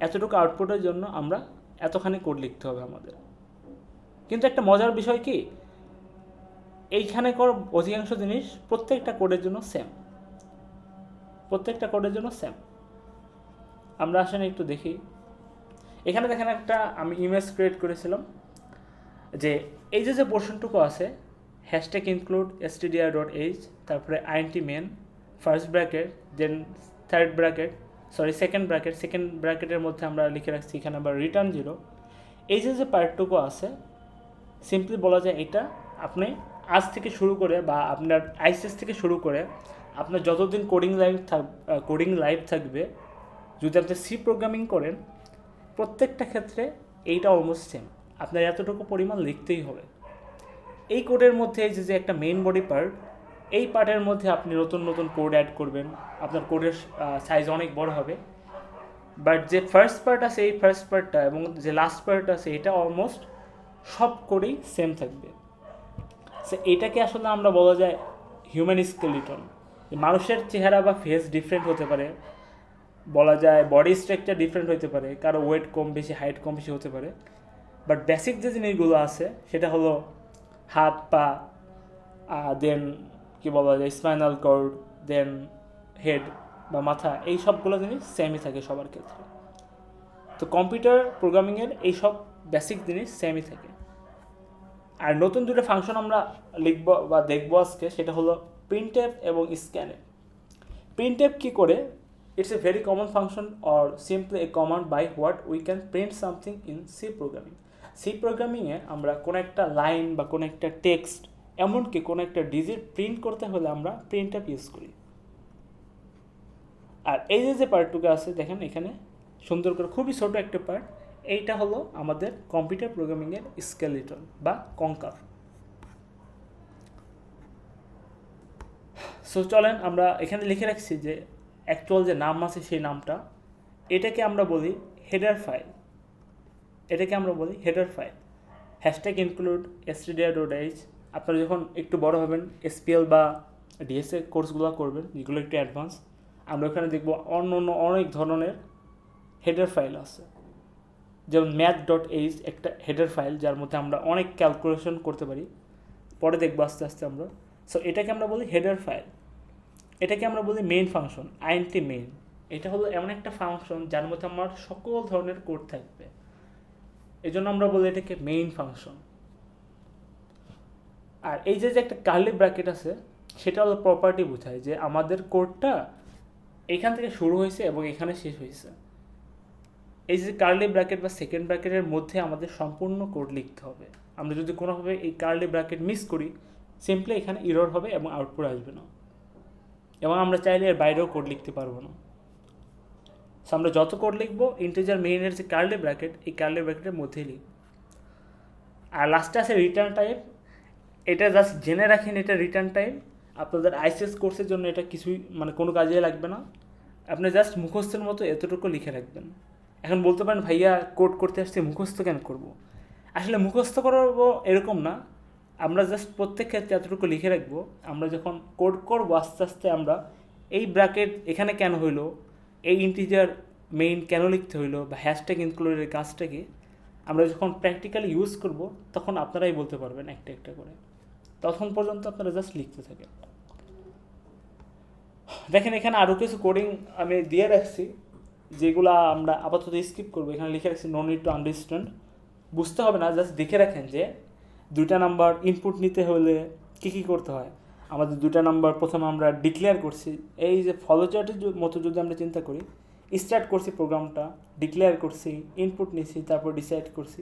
Speaker 1: এতটুকু আউটপুটের জন্য আমরা এতখানি কোড লিখতে হবে আমাদের। কিন্তু একটা মজার বিষয় কি, এইখানে অধিকাংশ জিনিস প্রত্যেকটা কোডের জন্য সেম, প্রত্যেকটা কোডের জন্য সেম। আমরা আসলে একটু দেখি। এখানে দেখেন একটা আমি ইমেজ ক্রিয়েট করেছিলাম, যে এই যে পোর্শনটুকু আছে, হ্যাশট্যাগ ইনক্লুড stdr.h, তারপরে int মেন, ফার্স্ট ব্র্যাকেট, দেন থার্ড ব্র্যাকেট, সেকেন্ড ব্র্যাকেটের মধ্যে আমরা লিখে রাখছি এখানে আবার রিটার্ন 0। এই যে পার্টটুকু আছে, সিম্পলি বলা যায় এটা আপনি আজ থেকে শুরু করে বা আপনার আইসিএস থেকে শুরু করে আপনার যতদিন কোডিং লাইফ থাকবে, যদি আপনি সি প্রোগ্রামিং করেন, প্রত্যেকটা ক্ষেত্রে এইটা অলমোস্ট সেম। আপনার এতটুকু পরিমাণ লিখতেই হবে। এই কোডের মধ্যে এই যে একটা মেইন বডি পার্ট, এই পার্টের মধ্যে আপনি নতুন নতুন কোড অ্যাড করবেন, আপনার কোডের সাইজ অনেক বড় হবে। বাট যে ফার্স্ট পার্ট আছে, এই ফার্স্ট পার্টটা এবং যে লাস্ট পার্ট আছে, এটা অলমোস্ট সব কোডেই সেম থাকবে। সো এটাকে আসলে আমরা বলা যায় হিউম্যান স্কেলিটন। মানুষের চেহারা বা ফেস ডিফারেন্ট হতে পারে, বলা যায় বডি স্ট্রাকচার ডিফারেন্ট হতে পারে, কারো ওয়েট কম বেশি, হাইট কম বেশি হতে পারে, বাট বেসিক যে জিনিসগুলো আছে সেটা হলো হাত পা, দেন কি বলা যায় স্পাইনাল কর্ড, দেন হেড বা মাথা, এই সবগুলো জিনিস সেমই থাকে সবার ক্ষেত্রে। তো কম্পিউটার প্রোগ্রামিংয়ের এই সব বেসিক জিনিস সেমই থাকে। আর নতুন দুটো ফাংশন আমরা লিখব বা দেখবো আজকে, সেটা হলো প্রিন্টএফ এবং স্ক্যানএফ। প্রিন্টএফ কী করে? It's a very common function or simply a command by what we can print something in C programming. C programming এ আমরা কোনো একটা লাইন বা কোনো একটা টেক্সট, এমনকি কোনো একটা ডিজিট প্রিন্ট করতে হলে আমরা প্রিন্টএফ ইউজ করি। আর এই যে পার্টটুকু আছে দেখেন এখানে সুন্দর করে, খুবই ছোট একটা পার্ট, এইটা হলো আমাদের কম্পিউটার প্রোগ্রামিংয়ের স্কেলিটন বা কঙ্কাল। সো চলেন আমরা এখানে লিখে রাখছি যে অ্যাকচুয়াল যে নাম আছে সেই নামটা, এটাকে আমরা বলি header file. Hashtag include stdr.h। আপনারা যখন একটু বড় হবেন, SPL বা ডিএসএ কোর্সগুলো করবেন, যেগুলো একটু অ্যাডভান্স, আমরা ওখানে দেখব অনেক ধরনের হেডার ফাইল আছে। যেমন math.h একটা হেডার ফাইল, যার মধ্যে আমরা অনেক ক্যালকুলেশন করতে পারি, পরে দেখবো আস্তে আস্তে আমরা। সো এটাকে আমরা বলি হেডার ফাইল। এটাকে আমরা বলি মেইন ফাংশন, int মেইন। এটা হলো এমন একটা ফাংশন যার মধ্যে আমার সকল ধরনের কোড থাকবে, এই জন্য আমরা বলি এটাকে মেইন ফাংশন। আর এই যে একটা কার্লি ব্র্যাকেট আছে, সেটা হলো প্রপার্টি বোঝায় যে আমাদের কোডটা এখান থেকে শুরু হয়েছে এবং এখানে শেষ হয়েছে। এই যে কার্লি ব্র্যাকেট বা সেকেন্ড ব্র্যাকেটের মধ্যে আমাদের সম্পূর্ণ কোড লিখতে হবে। আমরা যদি কোনোভাবে এই কার্লি ব্র্যাকেট মিস করি, সিম্পলি এখানে এরর হবে এবং আউটপুট আসবে না, এবং আমরা চাইলে এর বাইরেও কোড লিখতে পারবো না। সো আমরা যত কোড লিখবো, ইন্টিজার মেইনের যে কার্লি ব্র্যাকেট, এই কার্লি ব্র্যাকেটের মধ্যেই লিখব। আর লাস্টে আছে রিটার্ন টাইপ। এটা জাস্ট জেনে রাখেন, এটা রিটার্ন টাইপ। আপনাদের আইসিএস কোর্সের জন্য এটা কিছুই কোনো কাজে লাগবে না, আপনি জাস্ট মুখস্থের মতো এতটুকু লিখে রাখবেন। এখন বলতে পারেন ভাইয়া কোড করতে আসছে মুখস্থ কেন করব। আসলে মুখস্থ করবো এরকম না, আমরা জাস্ট প্রত্যেক ক্ষেত্রে এতটুকু লিখে রাখবো, আমরা যখন কোড করবো আস্তে আস্তে আমরা এই ব্র্যাকেট এখানে কেন হইলো, এই ইন্টিজার মেইন কেন লিখতে হইলো, বা হ্যাশট্যাগ ইনক্লুডের কাজটাকে আমরা যখন প্র্যাকটিক্যালি ইউজ করব তখন আপনারাই বলতে পারবেন একটা একটা করে। তখন পর্যন্ত আপনারা জাস্ট লিখতে থাকেন। দেখেন এখানে আরও কিছু কোডিং আমি দিয়ে রাখছি যেগুলো আমরা আপাতত স্কিপ করবো। এখানে লিখে রাখছি নো নিড টু আন্ডারস্ট্যান্ড, বুঝতে হবে না, জাস্ট দেখে রাখেন যে 2টা নাম্বার ইনপুট নিতে হলে কী কী করতে হয়। আমাদের 2টা নাম্বার প্রথমে আমরা ডিক্লেয়ার করছি, এই যে ফলো চার্টের মতো যদি আমরা চিন্তা করি, স্টার্ট করছি প্রোগ্রামটা, ডিক্লেয়ার করছি, ইনপুট নিছি, তারপর ডিসাইড করছি।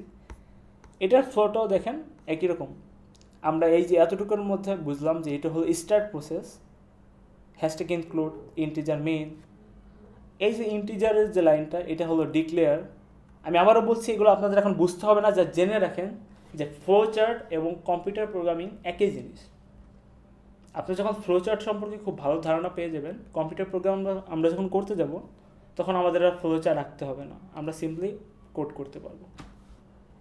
Speaker 1: এটার ফ্লোটাও দেখেন একই রকম। আমরা এই যে এতটুকুর মধ্যে বুঝলাম যে এটা হলো start process, hashtag include, integer main. এই যে ইন্টিজারের যে লাইনটা এটা হলো ডিক্লেয়ার। আমি আবারও বলছি এগুলো আপনাদের এখন বুঝতে হবে না, যা জেনে রাখেন যে ফ্লো চার্ট এবং কম্পিউটার প্রোগ্রামিং একই জিনিস। আপনি যখন ফ্লো চার্ট সম্পর্কে খুব ভালো ধারণা পেয়ে যাবেন, কম্পিউটার প্রোগ্রাম আমরা যখন করতে যাব তখন আমাদের আর ফ্লো চার্ট রাখতে হবে না, আমরা সিম্পলি কোড করতে পারবো।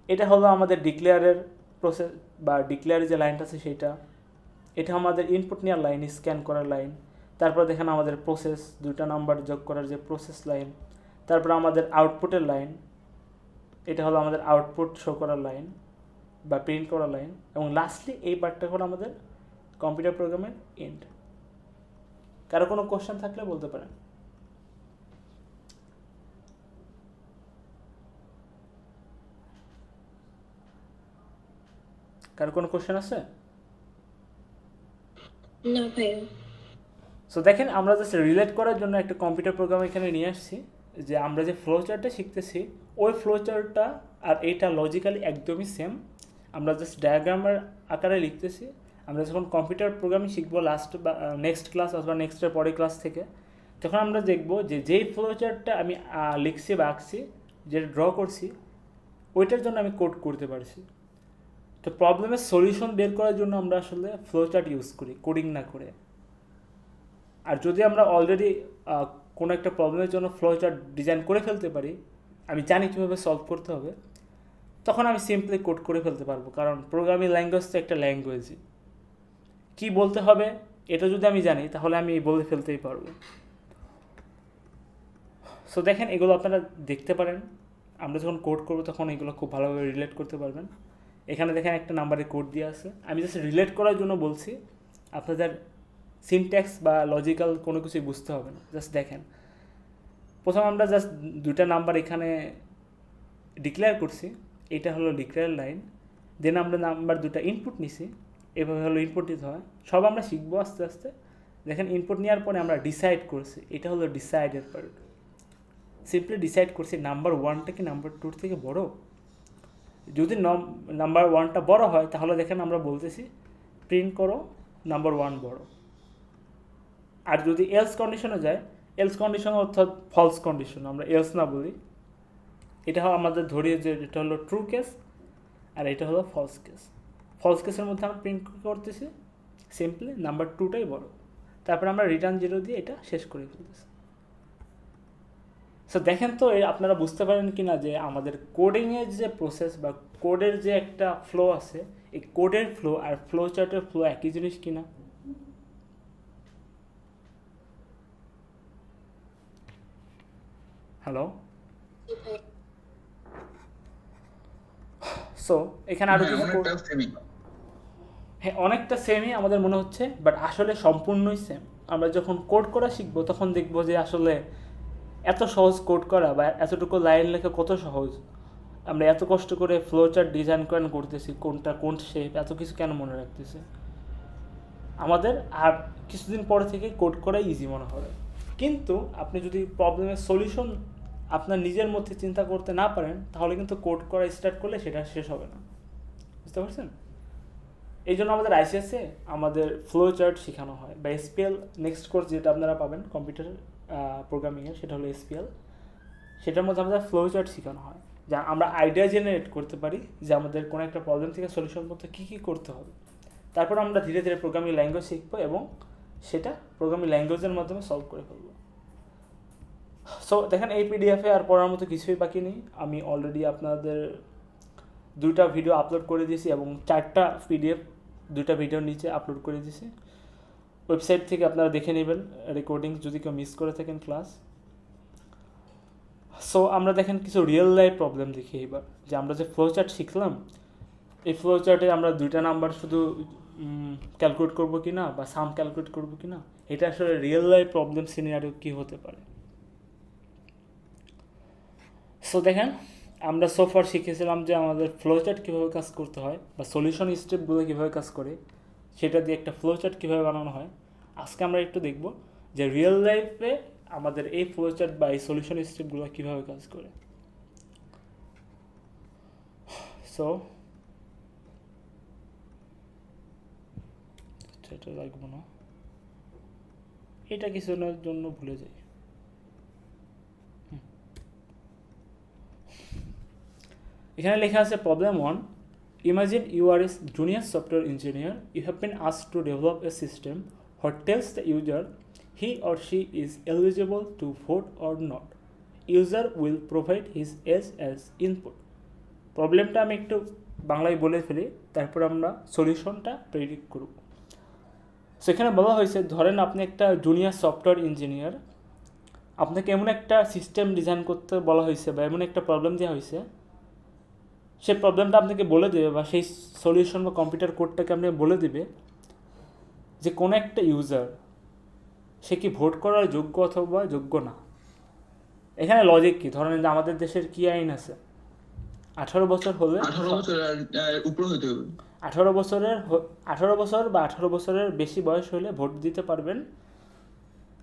Speaker 1: এটা হলো আমাদের ডিক্লেয়ারের প্রসেস বা ডিক্লেয়ারের যে লাইনটা আছে সেটা। এটা আমাদের ইনপুট নেওয়ার লাইন, স্ক্যান করার লাইন। তারপর দেখেন আমাদের প্রসেস, 2টা নাম্বার যোগ করার যে প্রসেস লাইন। তারপর আমাদের আউটপুটের লাইন, এটা হলো আমাদের আউটপুট শো করার লাইন বা প্রিন্ট করার লাইন। এবং লাস্টলি এই পার্টটা হলো আমাদের কম্পিউটার প্রোগ্রামের এন্ড। কারো কোনো কোশ্চেন থাকলে বলতে পারেন। কারো কোনো কোশ্চেন আছে?
Speaker 5: না ভাইয়া।
Speaker 1: সো দেখেন আমরা জাস্ট রিলেট করার জন্য একটা কম্পিউটার প্রোগ্রাম এখানে নিয়ে আসছি, যে আমরা যে ফ্লো চার্টটা শিখতেছি ওই ফ্লো চার্টটা আর এইটা লজিক্যালি একদমই সেম। আমরা জাস্ট ডায়াগ্রামের আকারে লিখতেছি। আমরা যখন কম্পিউটার প্রোগ্রামিং শিখবো লাস্ট বা নেক্সট ক্লাস অথবা নেক্সটের পরের ক্লাস থেকে, তখন আমরা দেখবো যে যেই ফ্লো চার্টটা আমি লিখছি বা আঁকছি, যেটা ড্র করছি, ওইটার জন্য আমি কোড করতে পারছি। তো প্রবলেমের সলিউশন বের করার জন্য আমরা আসলে ফ্লো চার্ট ইউজ করি, কোডিং না করে। আর যদি আমরা অলরেডি কোনো একটা প্রবলেমের জন্য ফ্লো চার্ট ডিজাইন করে ফেলতে পারি, আমি জানি কীভাবে সলভ করতে হবে, তখন আমি সিম্পলি কোড করে ফেলতে পারবো। কারণ প্রোগ্রামিং ল্যাঙ্গুয়েজ তো একটা ল্যাঙ্গুয়েজই, কী বলতে হবে এটা যদি আমি জানি তাহলে আমি বলে ফেলতেই পারবো। সো দেখেন এগুলো আপনারা দেখতে পারেন, আমরা যখন কোড করবো তখন এগুলো খুব ভালোভাবে রিলেট করতে পারবেন। এখানে দেখেন একটা নাম্বারে কোড দিয়ে আছে, আমি জাস্ট রিলেট করার জন্য বলছি, আপনাদের সিনট্যাক্স বা লজিক্যাল কোনো কিছুই বুঝতে হবে না। জাস্ট দেখেন প্রথম আমরা জাস্ট 2টা নাম্বার এখানে ডিক্লেয়ার করছি, এটা হলো ডিক্লেয়ার লাইন। দেন আমরা নাম্বার 2টা ইনপুট নিছি, এভাবে হলো ইনপুট নিতে হয়। সব আমরা শিখবো আস্তে আস্তে। দেখেন ইনপুট নেওয়ার পরে আমরা ডিসাইড করছি, এটা হলো ডিসাইডের পার্ট। সিম্পলি ডিসাইড করছি নাম্বার 1টা কি নাম্বার 2 থেকে বড়। যদি নাম্বার 1টা বড় হয় তাহলে দেখেন আমরা বলতেছি প্রিন্ট করো নাম্বার 1 বড়। আর যদি এলস কন্ডিশনে যায়, এলস কন্ডিশন অর্থাৎ ফলস কন্ডিশন, আমরা এলস না বলি, এটা আমাদের ধরিয়ে যে এটা হলো ট্রু কেস আর এটা হলো ফলস কেস। ফলস কেসের মধ্যে আমরা প্রিন্ট করতেছি সিম্পলি নাম্বার 2টাই বড়। তারপর আমরা রিটার্ন 0 দিয়ে এটা শেষ করে ফেলতেছি। সো দেখেন তো আপনারা বুঝতে পারেন কি না যে আমাদের কোডিংয়ের যে প্রসেস বা কোডের যে একটা ফ্লো আছে, এই কোডের ফ্লো আর ফ্লো চার্টের ফ্লো একই জিনিস কিনা। হ্যালো, সো এখানে আরও কিছু হ্যাঁ অনেকটা সেমই আমাদের মনে হচ্ছে, বাট আসলে সম্পূর্ণই সেম। আমরা যখন কোড করা শিখবো তখন দেখবো যে আসলে এত সহজ কোড করা বা এতটুকু লাইন লেখা কত সহজ। আমরা এত কষ্ট করে ফ্লো চার্ট ডিজাইন কেন করতেছি, কোনটা কোন শেপ, এত কিছু কেন মনে রাখতেছি। আমাদের আর কিছুদিন পরে থেকে কোড করা ইজি মনে হবে। কিন্তু আপনি যদি প্রবলেমের সলিউশন আপনার নিজের মধ্যে চিন্তা করতে না পারেন তাহলে কিন্তু কোড করা স্টার্ট করলে সেটা শেষ হবে না। বুঝতে পারছেন? এই জন্য আমাদের আইসিএসে আমাদের ফ্লো চার্ট শেখানো হয়, বা এসপিএল নেক্সট কোর্স যেটা আপনারা পাবেন কম্পিউটার প্রোগ্রামিংয়ের, সেটা হলো এসপিএল। সেটার মধ্যে আমাদের ফ্লো চার্ট শেখানো হয়, যা আমরা আইডিয়া জেনারেট করতে পারি যে আমাদের কোনো একটা প্রবলেম থেকে সলিউশন করতে কী কী করতে হবে। তারপর আমরা ধীরে ধীরে প্রোগ্রামিং ল্যাঙ্গুয়েজ শিখবো এবং সেটা প্রোগ্রামিং ল্যাঙ্গুয়েজের মাধ্যমে সলভ করে ফেলবো। সো দেখেন এই পিডিএফে আর পড়ার মতো কিছুই বাকি নেই। আমি অলরেডি আপনাদের 2টা ভিডিও আপলোড করে দিয়েছি এবং 4টা পিডিএফ 2টা ভিডিওর নিচে আপলোড করে দিয়েছি। ওয়েবসাইট থেকে আপনারা দেখে নেবেন রেকর্ডিং যদি কেউ মিস করে থাকেন ক্লাস। সো আমরা দেখেন কিছু রিয়েল লাইফ প্রবলেম দেখি এবার, যে আমরা যে ফ্লো চার্ট শিখলাম, এই ফ্লো চার্টে আমরা 2টা নাম্বার শুধু ক্যালকুলেট করবো কি না বা সাম ক্যালকুলেট করবো কি না, এটা আসলে রিয়েল লাইফ প্রবলেম সিনারিও কী হতে পারে। সো দেখেন আমরা সোফার শিখেছিলাম যে আমাদের ফ্লো চার্ট কীভাবে কাজ করতে হয় বা সলিউশন স্টেপগুলো কীভাবে কাজ করে, সেটা দিয়ে একটা ফ্লো চার্ট কীভাবে বানানো হয়। আজকে আমরা একটু দেখব যে রিয়েল লাইফে আমাদের এই ফ্লো চার্ট বা এই সলিউশন স্টেপগুলো কীভাবে কাজ করে। সো এটা লাগবো না, এটা কিছুদিনের জন্য ভুলে যাই। এখানে লেখা আছে problem 1, imagine you are a junior software engineer, you have been asked to develop a system what tells the user he or she is eligible to vote or not, user will provide his age as input. প্রবলেমটা আমি একটু বাংলায় বলে ফেলি, তারপর আমরা সলিউশনটা predict করব। সেখানে বলা হয়েছে ধরেন আপনি একটা জুনিয়র সফটওয়্যার ইঞ্জিনিয়ার, আপনাকে এমন একটা সিস্টেম ডিজাইন করতে বলা হয়েছে বা এমন একটা প্রবলেম দেওয়া হয়েছে, সেই প্রবলেমটা আপনাকে বলে দেবে বা সেই সলিউশন বা কম্পিউটার কোডটাকে আপনাকে বলে দেবে যে কোনো একটা ইউজার সে কি ভোট করার যোগ্য অথবা যোগ্য না। এখানে লজিক কি, ধরেন যে আমাদের দেশের কি আইন আছে, 18 বছর হলে
Speaker 3: 18 বছর উপরে হতে হবে।
Speaker 1: 18 বছর বা 18 বছরের বেশি বয়স হলে ভোট দিতে পারবেন।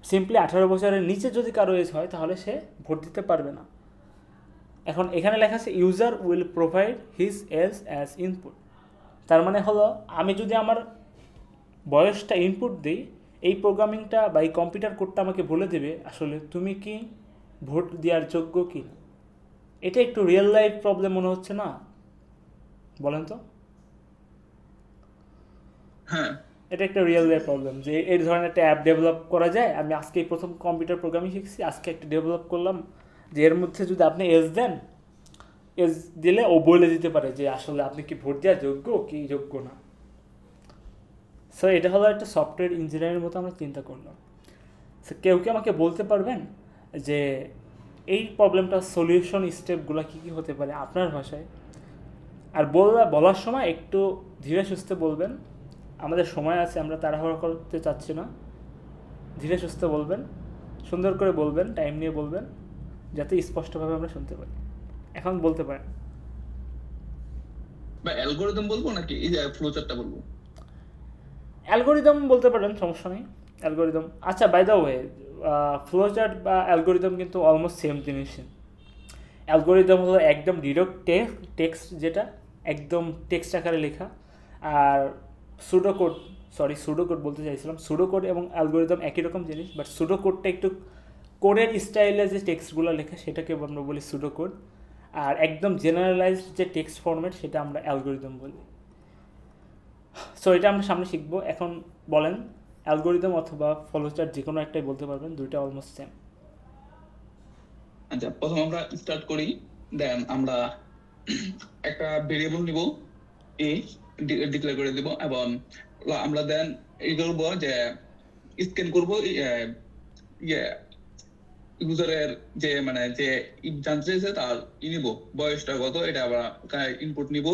Speaker 1: সিম্পলি 18 বছরের নিচে যদি কারো এজ হয় তাহলে সে ভোট দিতে পারবে না। এখন এখানে লেখা আছে user will provide his age as input. তার মানে হলো আমি যদি আমার বয়সটা ইনপুট দিই, এই প্রোগ্রামিংটা বা এই কম্পিউটার কোডটা আমাকে বলে দেবে আসলে তুমি কি ভোট দেওয়ার যোগ্য কি না। এটা একটু রিয়েল লাইফ প্রবলেম মনে হচ্ছে না, বলেন তো?
Speaker 3: হ্যাঁ,
Speaker 1: এটা একটা রিয়েল লাইফ প্রবলেম যে এই ধরনের একটা অ্যাপ ডেভেলপ করা যায়। আমি আজকে প্রথম কম্পিউটার প্রোগ্রামিং শিখছি, আজকে একটা ডেভেলপ করলাম যে এর মধ্যে যদি আপনি এজ দেন, এজ দিলে ও বলে দিতে পারে যে আসলে আপনি কি ভোট দেওয়ার যোগ্য কি যোগ্য না। সো এটা হলো একটা সফটওয়্যার ইঞ্জিনিয়ারের মতো আমরা চিন্তা করলাম। সো কেউ কি আমাকে বলতে পারবেন যে এই প্রবলেমটার সলিউশন স্টেপগুলো কী কী হতে পারে আপনার ভাষায়? আর বলার সময় একটু ধীরে সুস্থে বলবেন, আমাদের সময় আছে, আমরা তাড়াহুড়ো করতে চাচ্ছি না। ধীরে সুস্থে বলবেন, সুন্দর করে বলবেন, টাইম নিয়ে বলবেন, যাতে স্পষ্টভাবে আমরা শুনতে পারি। এখন বলতে পারেন।
Speaker 3: বা অ্যালগরিদম বলবো নাকি এই যে ফ্লো চার্টটা বলবো?
Speaker 1: অ্যালগোরিদম বলতে পারেন, সমস্যা নেই। অ্যালগোরিদম, আচ্ছা by the way, flow chart বা অ্যালগোরিদম কিন্তু অলমোস্ট সেম জিনিস। অ্যালগোরিদম হলো একদম ডিরেক্ট টেক্সট, যেটা একদম টেক্সট আকারে লেখা। আর সুডোকোড বলতে চাইছিলাম, সুডোকোড এবং অ্যালগোরিদম একই রকম জিনিস, বাট সুডোকোডটা একটু কোডের স্টাইলে যে টেক্সটগুলো লেখা সেটাকে আমরা বলি সুডোকোড, আর একদম জেনারেলাইজড যে টেক্সট ফরম্যাট সেটা আমরা অ্যালগোরিদম বলি। সো এটা আমরা সামনে শিখবো। এখন বলেন অ্যালগোরিদম অথবা ফলো চার্ট যে কোনো একটাই বলতে পারবেন, দুইটা অলমোস্ট সেম।
Speaker 3: আচ্ছা, প্রথম আমরা স্টার্ট করি। দেন আমরা একটা ভেরিয়েবল নিব, এ ডিক্লেয়ার করে দিব, এবং আমরা দেন এই করবো যে স্ক্যান করবো ইউজারের যে মানে যে জানতে চাইছে তার নিব বয়সটা কত, এটা আমরা ইনপুট নিব।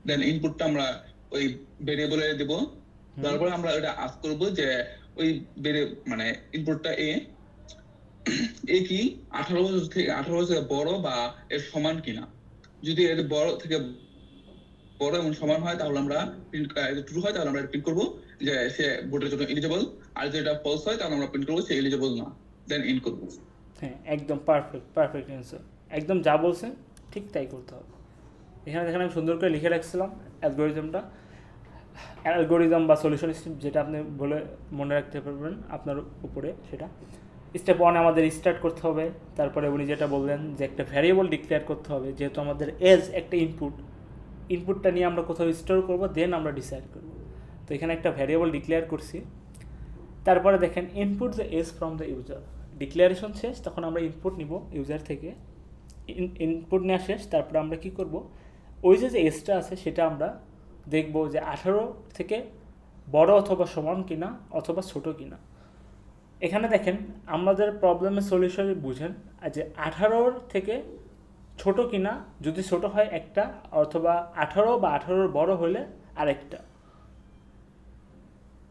Speaker 3: দেন ইনপুটটা আমরা ওই ভেরিয়েবলে দিব। তারপরে আমরা এটা আস্ক করব যে ওই মানে ইনপুটটা এ কি 18 বছর বড় বা এর সমান কিনা। যদি এর বড় থেকে বড় এবং সমান হয় তাহলে আমরা ট্রু হয় তাহলে আমরা প্রিন্ট করব যে সে ভোটের জন্য এলিজিবল, আর যেটা ফলস হয় তাহলে আমরা প্রিন্ট করব সে এলিজিবল না, দেন ইন করব।
Speaker 1: হ্যাঁ, একদম পারফেক্ট অ্যান্সার। একদম যা বলছেন ঠিক তাই করতে হবে। এখানে দেখেন আমি সুন্দর করে লিখে রাখছিলাম অ্যালগোরিদমটা। অ্যালগোরিদম বা সলিউশন স্টেপ যেটা আপনি বলে মনে রাখতে পারবেন আপনার উপরে, সেটা স্টেপ 1 আমাদের স্টার্ট করতে হবে। তারপরে উনি যেটা বললেন যে একটা ভ্যারিয়েবল ডিক্লেয়ার করতে হবে, যেহেতু আমাদের এজ একটা ইনপুটটা নিয়ে আমরা কোথাও স্টোর করবো, দেন আমরা ডিসাইড করব। তো এখানে একটা ভ্যারিয়েবল ডিক্লেয়ার করছি। তারপরে দেখেন input the age from the user, declaration শেষ, তখন আমরা ইনপুট নিব ইউজার থেকে। ইনপুট নেওয়া শেষ, তারপর আমরা কি করব, ওই যে এজটা আছে সেটা আমরা দেখব যে 18 থেকে বড় অথবা সমান কিনা অথবা ছোট কিনা। এখানে দেখেন আমাদের প্রবলেমের সলিউশন বুঝেন যে 18 থেকে ছোট কিনা, যদি ছোট হয় একটা, অথবা 18 বা 18 বড় হলে আরেকটা।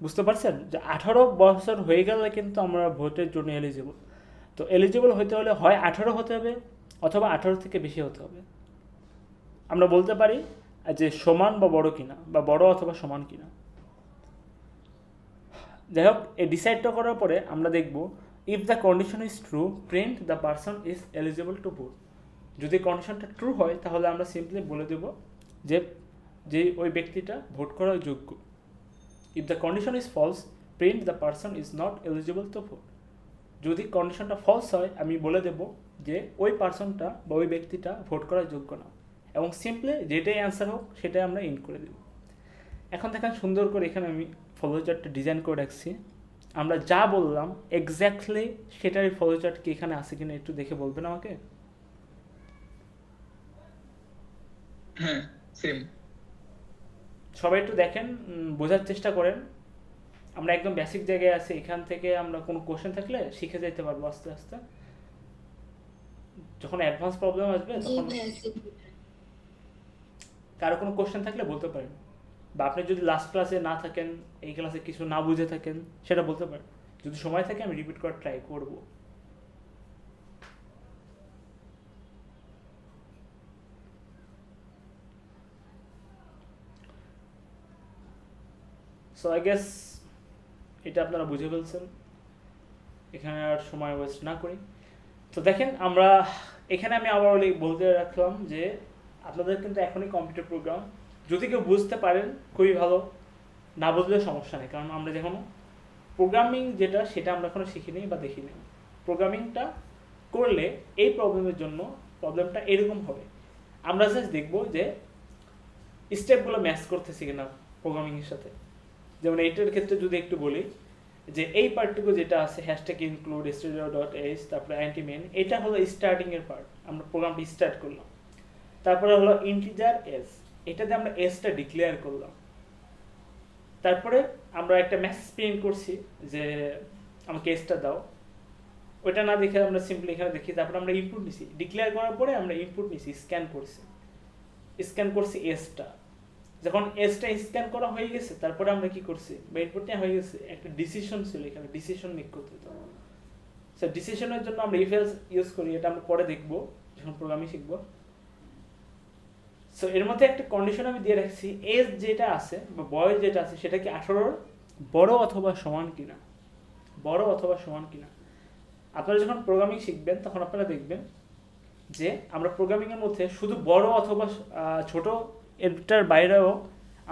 Speaker 1: বুঝতে পারছেন যে 18 বছর হয়ে গেলে কিন্তু আমরা ভোটের জন্য এলিজিবল। তো এলিজিবল হতে হলে হয় 18 হতে হবে অথবা 18 থেকে বেশি হতে হবে। আমরা বলতে পারি যে সমান বা বড় কিনা, বা বড় অথবা সমান কিনা। যাই হোক, এই ডিসাইডটা করার পরে আমরা দেখব if the condition is true print the person is eligible to vote. যদি কন্ডিশনটা ট্রু হয় তাহলে আমরা সিম্পলি বলে দেব যে ওই ব্যক্তিটা ভোট করার যোগ্য। If the condition is false print the person is not eligible to vote. যদি কন্ডিশনটা ফলস হয় আমি বলে দেব যে ওই পারসনটা বা ওই ব্যক্তিটা ভোট করার যোগ্য না, এবং সিম্পলি যেটাই অ্যান্সার হোক সেটাই আমরা ইন করে দেব। এখন দেখেন সুন্দর করে এখানে আমি ফলোচার্টটা ডিজাইন করে রাখছি। আমরা যা বললাম এক্স্যাক্টলি সেটারই ফলোচার্ট কি এখানে আছে কিনা একটু দেখে বলবেন আমাকে?
Speaker 3: হ্যাঁ, সেম।
Speaker 1: সবাই একটু দেখেন, বোঝার চেষ্টা করেন। আমরা একদম বেসিক জায়গায় আছি, এখান থেকে আমরা কোনো কোশ্চেন থাকলে শিখে যেতে পারবো আস্তে আস্তে। যখন অ্যাডভান্স প্রবলেম আসবে তখন কারো কোনো কোশ্চেন থাকলে বলতে পারেন, বা আপনি যদি লাস্ট ক্লাসে না থাকেন, এই ক্লাসে কিছু না বুঝে থাকেন সেটা বলতে পারেন। যদি সময় থাকে আমি রিপিট করার ট্রাই করব। সো আই গেস এটা আপনারা বুঝে ফেলছেন, এখানে আর সময় ওয়েস্ট না করি। তো দেখেন আমরা এখানে আমি আবার বলতে রাখলাম যে আপনাদের কিন্তু এখনই কম্পিউটার প্রোগ্রাম, যদি কেউ বুঝতে পারেন খুবই ভালো, না বুঝলে সমস্যা নেই। কারণ আমরা যখন প্রোগ্রামিং যেটা সেটা আমরা এখনো শিখিনি বা দেখিনি। প্রোগ্রামিংটা করলে এই প্রবলেমের জন্য প্রবলেমটা এরকম হবে। আমরা জাস্ট দেখবো যে স্টেপগুলো ম্যাচ করতেছি কিনা প্রোগ্রামিংয়ের সাথে। যেমন এইটার ক্ষেত্রে যদি একটু বলি যে এই পার্টটুকু যেটা আছে হ্যাশট্যাগ ইনক্লুড stdio.h তারপরে অ্যান্টি মেন, এটা হলো স্টার্টিংয়ের পার্ট, আমরা প্রোগ্রামটি স্টার্ট করলাম। তারপরে হলো ইন্টিজার এস, এটাতে আমরা এসটা ডিক্লেয়ার করলাম। তারপরে আমরা একটা মেসেজ প্রিন্ট করছি যে আমাকে এসটা দাও, ওইটা না দেখে আমরা সিম্পলি এখানে দেখি। তারপরে আমরা ইনপুট নিছি, ডিক্লেয়ার করার পরে আমরা ইনপুট নিছি, স্ক্যান করছি এসটা। যখন এসটা স্ক্যান করা হয়ে গেছে তারপরে আমরা কি করছি, বা ইনপুট নেওয়া হয়ে গেছে, একটা ডিসিশন ছিল, এখানে ডিসিশন মেক করতে হতো। স্যার ডিসিশনের জন্য আমরা ইফ এলস ইউজ করি, এটা আমরা পরে দেখবো যখন প্রোগ্রামিং শিখবো। সো এর মধ্যে একটা কন্ডিশন আমি দিয়ে রাখছি, এজ যেটা আছে বা বয়স যেটা আছে সেটা কি 18 বড় অথবা সমান কিনা, বড় অথবা সমান কিনা। আপনারা যখন প্রোগ্রামিং শিখবেন তখন আপনারা দেখবেন যে আমরা প্রোগ্রামিংয়ের মধ্যে শুধু বড় অথবা ছোট এটার বাইরেও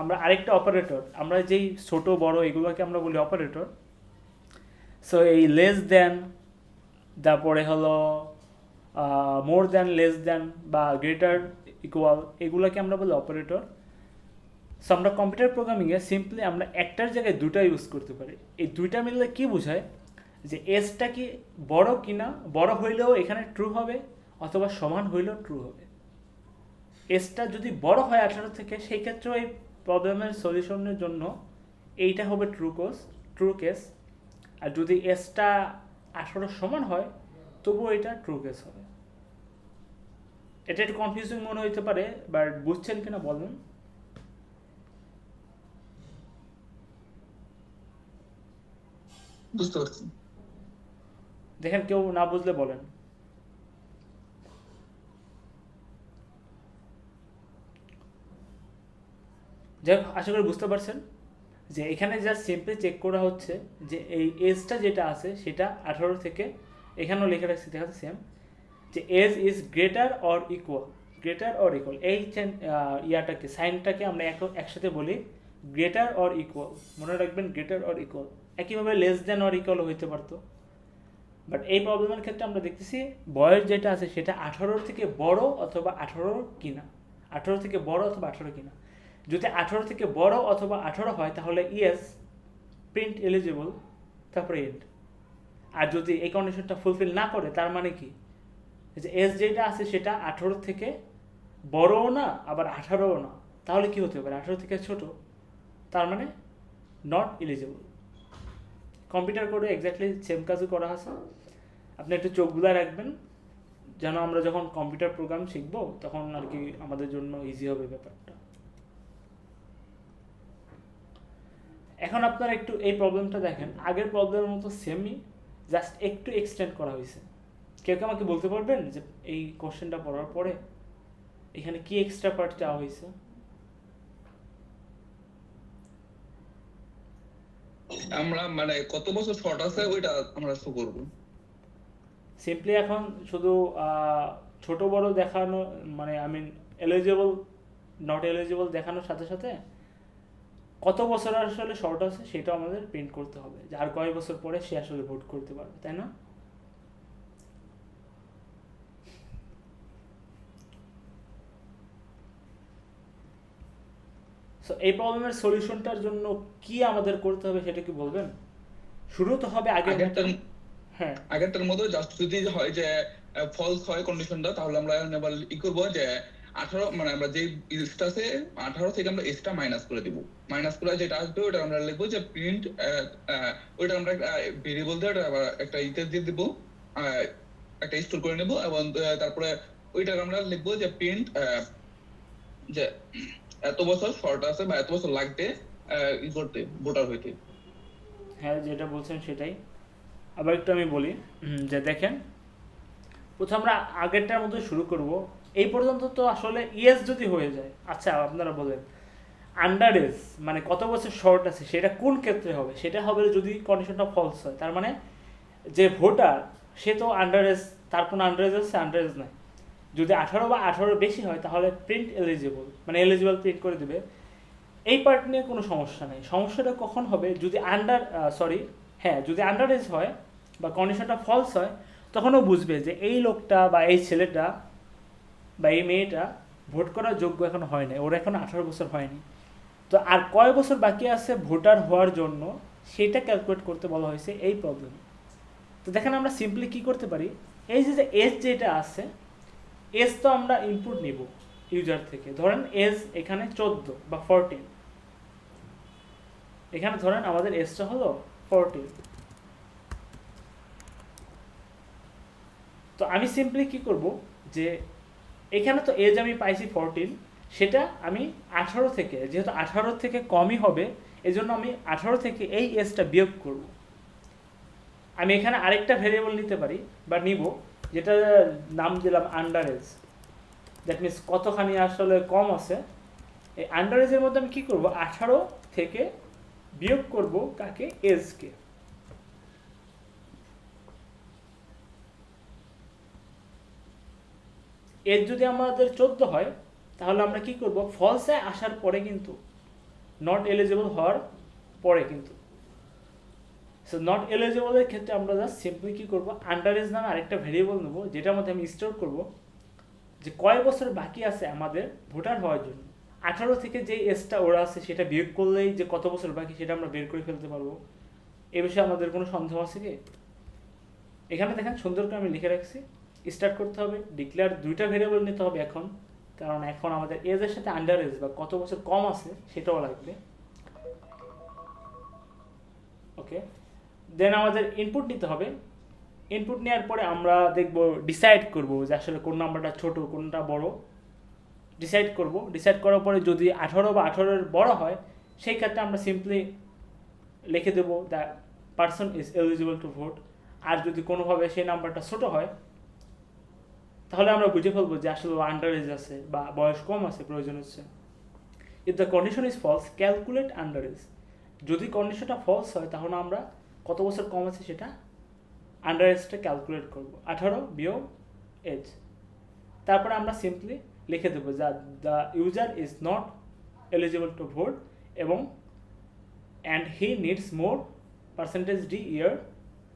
Speaker 1: আমরা আরেকটা অপারেটর, আমরা যেই ছোট বড় এগুলোকে আমরা বলি অপারেটর। সো এই লেস দেন, তারপরে হলো মোর দেন, লেস দেন বা গ্রেটার ইকুয়াল, এগুলোকে আমরা বলি অপারেটর। সো আমরা কম্পিউটার প্রোগ্রামিংয়ে সিম্পলি আমরা একটার জায়গায় দুটা ইউজ করতে পারি। এই দুইটা মিললে কি বোঝায় যে এসটা কি বড় কিনা, বড় হইলেও এখানে ট্রু হবে অথবা সমান হইলেও ট্রু হবে। এসটা যদি বড় হয় 18 থেকে, সেই ক্ষেত্রে এই প্রবলেমের সলিউশনের জন্য এইটা হবে ট্রু কেস। আর যদি এসটা 18 সমান হয় তবুও এটা ট্রু কেস হবে। এটা একটু কনফিউজিং মনে হইতে পারে, বাট বুঝছেন কিনা বলেন?
Speaker 3: বুঝতে পারছি।
Speaker 1: দেখেন কেউ না বুঝলে বলেন। যাই হোক, আশা করি বুঝতে পারছেন যে এখানে জাস্ট সিম্পলি চেক করা হচ্ছে যে এই এজটা যেটা আছে সেটা 18 থেকে, এখানেও লেখা রাখছি দেখাচ্ছে সেম, যে age is greater or equal, এই ইয়াটাকে সাইনটাকে আমরা একসাথে বলি গ্রেটার অর ইকুয়াল। মনে রাখবেন গ্রেটার অর ইকুয়াল। একইভাবে লেস দেন অর ইকুয়াল হইতে পারতো, বাট এই প্রবলেমের ক্ষেত্রে আমরা দেখতেছি বয়স যেটা আছে সেটা 18 থেকে বড় অথবা 18 কিনা, 18 থেকে বড় অথবা 18 কিনা। যদি 18 থেকে বড় অথবা 18 হয় তাহলে ইয়েস প্রিন্ট এলিজিবল, তারপরে এন্ড। আর যদি এই কন্ডিশনটা ফুলফিল না করে তার মানে কি, যে এজ যেটা আছে সেটা 18 থেকে বড়ও না আবার 18ও না, তাহলে কি হতে পারে 18 থেকে ছোট, তার মানে নট এলিজিবল। কম্পিউটার কোডে এক্স্যাক্টলি সেম কাজই করা আছে। আপনি একটু চোখ বুলায় রাখবেন যেন আমরা যখন কম্পিউটার প্রোগ্রাম শিখবো তখন আর কি আমাদের জন্য ইজি হবে ব্যাপারটা। এখন আপনারা একটু এই প্রবলেমটা দেখেন, আগের প্রবলেমের মতো সেমই, জাস্ট একটু এক্সটেন্ড করা হয়েছে। কেউ কেউ আমাকে বলতে পারবেন যে এই কোশ্চেনটা পড়ার পরে এখানে কি এক্সট্রা পার্ট চাওয়া হয়েছে?
Speaker 3: আমরা মানে কত বছর শর্ট আছে ওইটা আমরা শো করব।
Speaker 1: সিম্পলি এখন শুধু ছোট বড় দেখানো, মানে I mean eligible not eligible দেখানোর সাথে সাথে কত বছর আসলে শর্ট আছে সেটা আমাদের প্রিন্ট করতে হবে, যে আর কয়েক বছর পরে সে আসলে ভোট করতে পারবে, তাই না? সো এই প্রবলেমের সলিউশনটার জন্য কি আমাদের করতে হবে সেটা কি বলবেন? শুরু তো হবে
Speaker 3: আগেরটার
Speaker 1: হ্যাঁ
Speaker 3: আগেরটার মতো জাস্ট যদি হয় যে ফলস হয় কন্ডিশনটা, তাহলে আমরা এবার ই করবো যে 18 মানে আমরা যে এজটা আছে 18 থেকে আমরা এজটা মাইনাস করে দিব। মাইনাস করে যেটা আসবে ওটা আমরা লিখবো যে প্রিন্ট, ওইটা আমরা ভেরিয়েবল দিয়ে আবার একটা ইতে দিয়ে দিব, একটা স্টোর করে নেব, এবং তারপরে ওইটা আমরা লিখবো যে প্রিন্ট যে এত বছর শর্ট আছে বা এত বছর লাগবে ই করতে ভোটার হইতে।
Speaker 1: হ্যাঁ, যেটা বলছেন সেটাই। আবার একটু আমি বলি যে দেখেন, প্রথমে আমরা আগেরটার মধ্যে শুরু করব। এই পর্যন্ত তো আসলে ইয়েস যদি হয়ে যায়, আচ্ছা আপনারা বলেন আন্ডার এজ মানে কত বছর শর্ট আছে সেটা কোন ক্ষেত্রে হবে? সেটা হবে যদি কন্ডিশনটা ফলস হয়, তার মানে যে ভোটার সে তো আন্ডার এজ, তার কোনো আন্ডার এজ আছে, আন্ডার এজ নাই। যদি 18 বা 18 বেশি হয় তাহলে প্রিন্ট এলিজিবল, মানে এলিজিবল প্রিন্ট করে দেবে। এই পার্ট নিয়ে কোনো সমস্যা নেই। সমস্যাটা কখন হবে? যদি যদি আন্ডার এজ হয় বা কন্ডিশনটা ফলস হয়, তখনও বুঝবে যে এই লোকটা বা এই ছেলেটা বা এই মেয়েটা ভোট করার যোগ্য এখনো হয় নাই, ওর এখনো 18 বছর হয়নি। তো আর কয় বছর বাকি আছে ভোটার হওয়ার জন্য সেটা ক্যালকুলেট করতে বলা হয়েছে এই প্রবলেম। তো দেখেন আমরা সিম্পলি কি করতে পারি, এই যে এজ যেটা আছে, এজ তো আমরা ইনপুট নিব ইউজার থেকে। ধরেন এজ এখানে 14 বা 14, এখানে ধরেন আমাদের এজটা হলো 14। তো আমি সিম্পলি কি করব, যে এখানে তো এজ আমি পাইছি 14, সেটা আমি 18 থেকে, যেহেতু 18 থেকে কমই হবে এজন্য আমি 18 থেকে এই এজটা বিয়োগ করব। আমি এখানে আরেকটা ভেরিয়েবল নিতে পারি বা নিব, যেটা নাম দিলাম আন্ডার এজ। দ্যাট মিনস কতখানি আসলে কম আছে। এই আন্ডার এজের মধ্যে আমি কি করব, 18 থেকে বিয়োগ করব কাকে? এজকে। এজ যদি আমাদের 14 হয় তাহলে আমরা কি করব, ফলসে আসার পরে কিন্তু নট এলিজিবল হওয়ার পরে কিন্তু, সো নট এলিজিবলের ক্ষেত্রে আমরা জাস্ট সিম্পলি কি করব, আন্ডার এজ নামে আরেকটা ভেরিয়েবল নেব, যেটার মধ্যে আমি স্টোর করব যে কয় বছর বাকি আছে আমাদের ভোটার হওয়ার জন্য। 18 থেকে যে এজটা ওরা আছে সেটা বিয়োগ করলেই যে কত বছর বাকি সেটা আমরা বের করে ফেলতে পারবো। এ বিষয়ে আমাদের কোনো সন্দেহ আছে কি? এখানে দেখেন সুন্দর করে আমি লিখে রাখছি, স্টার্ট করতে হবে, ডিক্লেয়ার দুইটা ভেরিয়েবল নিতে হবে এখন, কারণ এখন আমাদের এজের সাথে আন্ডার এজ বা কত বছর কম আছে সেটাও লাগবে। ওকে, দেন আমাদের ইনপুট নিতে হবে। ইনপুট নেওয়ার পরে আমরা দেখব, ডিসাইড করব যে আসলে কোন নাম্বারটা ছোট কোনটা বড়, ডিসাইড করব। ডিসাইড করার পরে যদি 18 বা 18-এর বড় হয় সেই ক্ষেত্রে আমরা সিম্পলি লিখে দেব the person is eligible to vote. আর যদি কোনোভাবে সেই নাম্বারটা ছোট হয় তাহলে আমরা বুঝে ফেলবো যে আসলে আন্ডার এজ আছে বা বয়স কম আছে প্রয়োজন হচ্ছে। If the condition is false calculate under age. যদি কন্ডিশনটা ফলস হয় তাহলে আমরা কত বছর কম আছে সেটা আন্ডার এজটা ক্যালকুলেট করব, 18 বিয়োগ এজ। তারপরে আমরা সিম্পলি লিখে দেবো যে the user is not eligible to vote এবং and he needs more percentage dear.